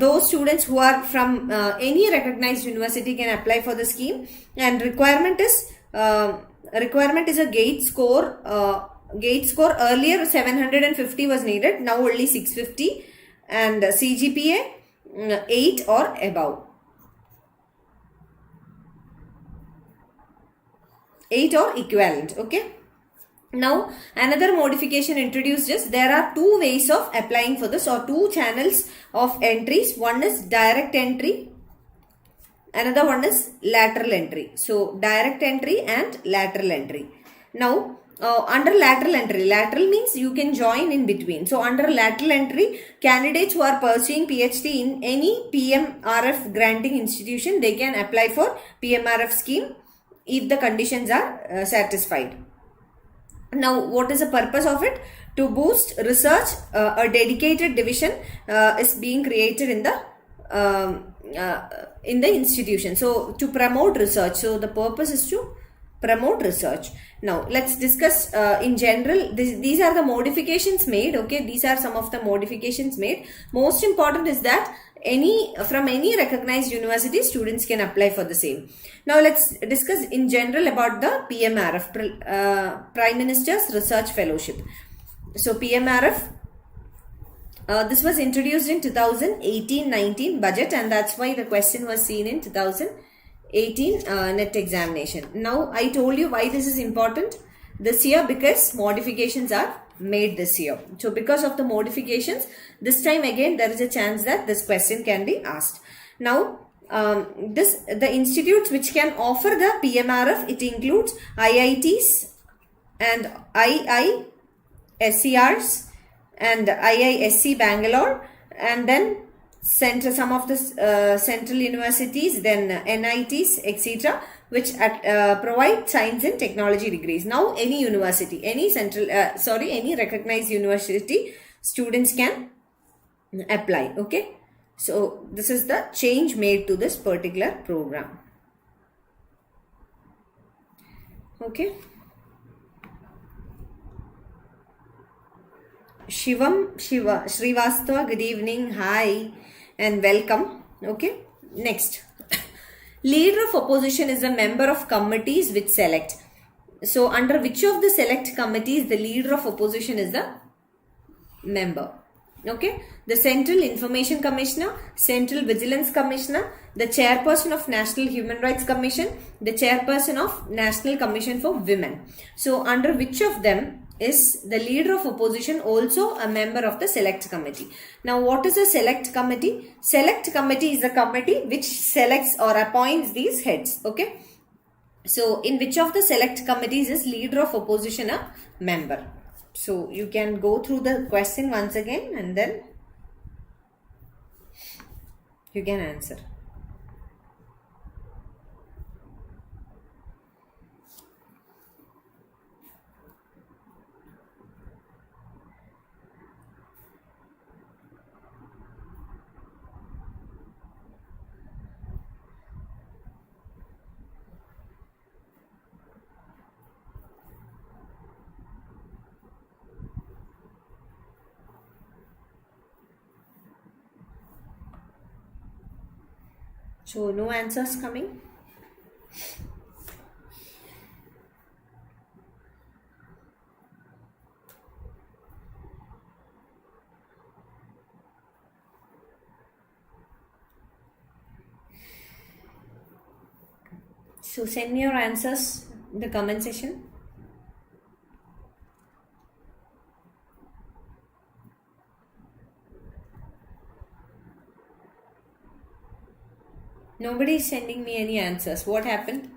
those students who are from any recognized university can apply for the scheme. And requirement is a gate score. Gate score earlier 750 was needed, now only 650, and CGPA 8 or above. 8 or equivalent. Okay. Now, another modification introduced is there are 2 ways of applying for this, or 2 channels of entries. One is direct entry, another one is lateral entry. So, direct entry and lateral entry. Now, under lateral entry, lateral means you can join in between. So, under lateral entry, candidates who are pursuing PhD in any PMRF granting institution, they can apply for PMRF scheme if the conditions are satisfied. Now, what is the purpose of it? To boost research, a dedicated division is being created in the institution. So, to promote research. So, the purpose is to promote research. Now, let's discuss in general. These are the modifications made. Okay, these are some of the modifications made. Most important is that from any recognized university, students can apply for the same. Now, let's discuss in general about the PMRF, Prime Minister's Research Fellowship. So, PMRF, this was introduced in 2018-19 budget, and that's why the question was seen in 2018. 18 net examination. Now I told you why this is important this year, because modifications are made this year. So because of the modifications, this time again there is a chance that this question can be asked. Now the institutes which can offer the PMRF, it includes IITs and IISCRs and IISc Bangalore, and then some of the central universities, then NITs, etc., which provide science and technology degrees. Now any university, any any recognized university, students can apply. Okay, so this is the change made to this particular program. Okay. Shivam Srivastava, good evening, hi and welcome. Okay, next. Leader of opposition is a member of committees which select. So under which of the select committees the leader of opposition is the member? Okay, the Central Information Commissioner, Central Vigilance Commissioner, the chairperson of National Human Rights Commission, the chairperson of National Commission for Women. So under which of them is the leader of opposition also a member of the select committee? Now what is a select committee? Select committee is the committee which selects or appoints these heads. Okay, so in which of the select committees is leader of opposition a member? So you can go through the question once again and then you can answer. So no answers coming. So send me your answers in the comment section. Nobody is sending me any answers. What happened?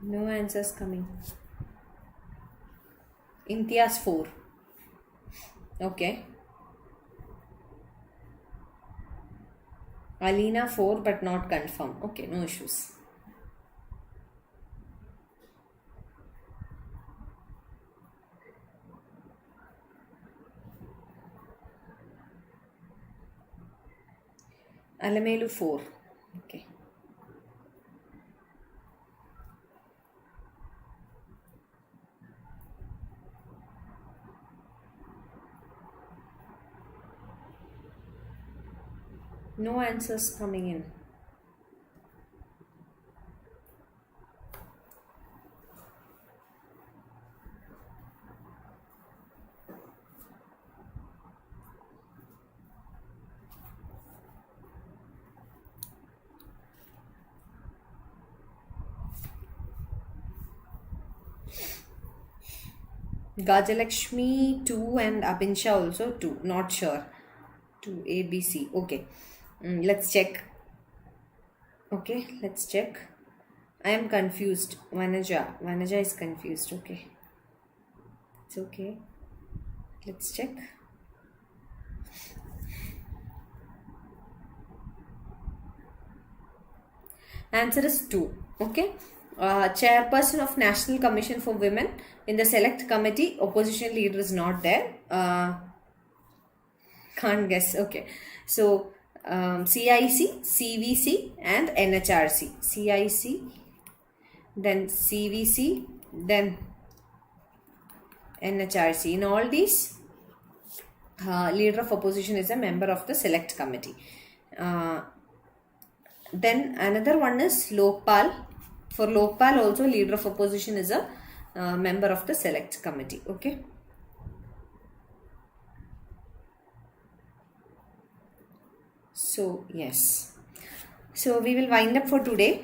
No answers coming. Imtiaz 4. Okay. Alina 4 but not confirmed. Okay, no issues. Alamelu 4. Okay. No answers coming in. Gajalakshmi 2 and Abinsha also 2. Not sure. 2 ABC. Okay. Let's check. Okay, let's check. I am confused. Vanaja is confused. Okay. It's okay. Let's check. Answer is 2. Okay. Chairperson of National Commission for Women. In the select committee, opposition leader is not there. Can't guess. Okay. So, CIC, CVC and NHRC. CIC, then CVC, then NHRC. In all these, leader of opposition is a member of the select committee. Then another one is Lokpal. For Lokpal also leader of opposition is a member of the select committee. Okay. So yes. So we will wind up for today.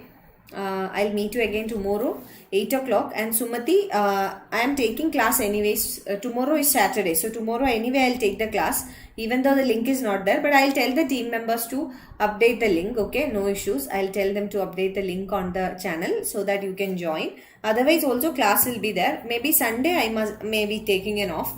I'll meet you again tomorrow, 8 o'clock. And Sumati, I am taking class anyways. Tomorrow is Saturday. So tomorrow anyway I'll take the class. Even though the link is not there. But I'll tell the team members to update the link. Okay, no issues. I'll tell them to update the link on the channel so that you can join. Otherwise also class will be there. Maybe Sunday I may be taking an off.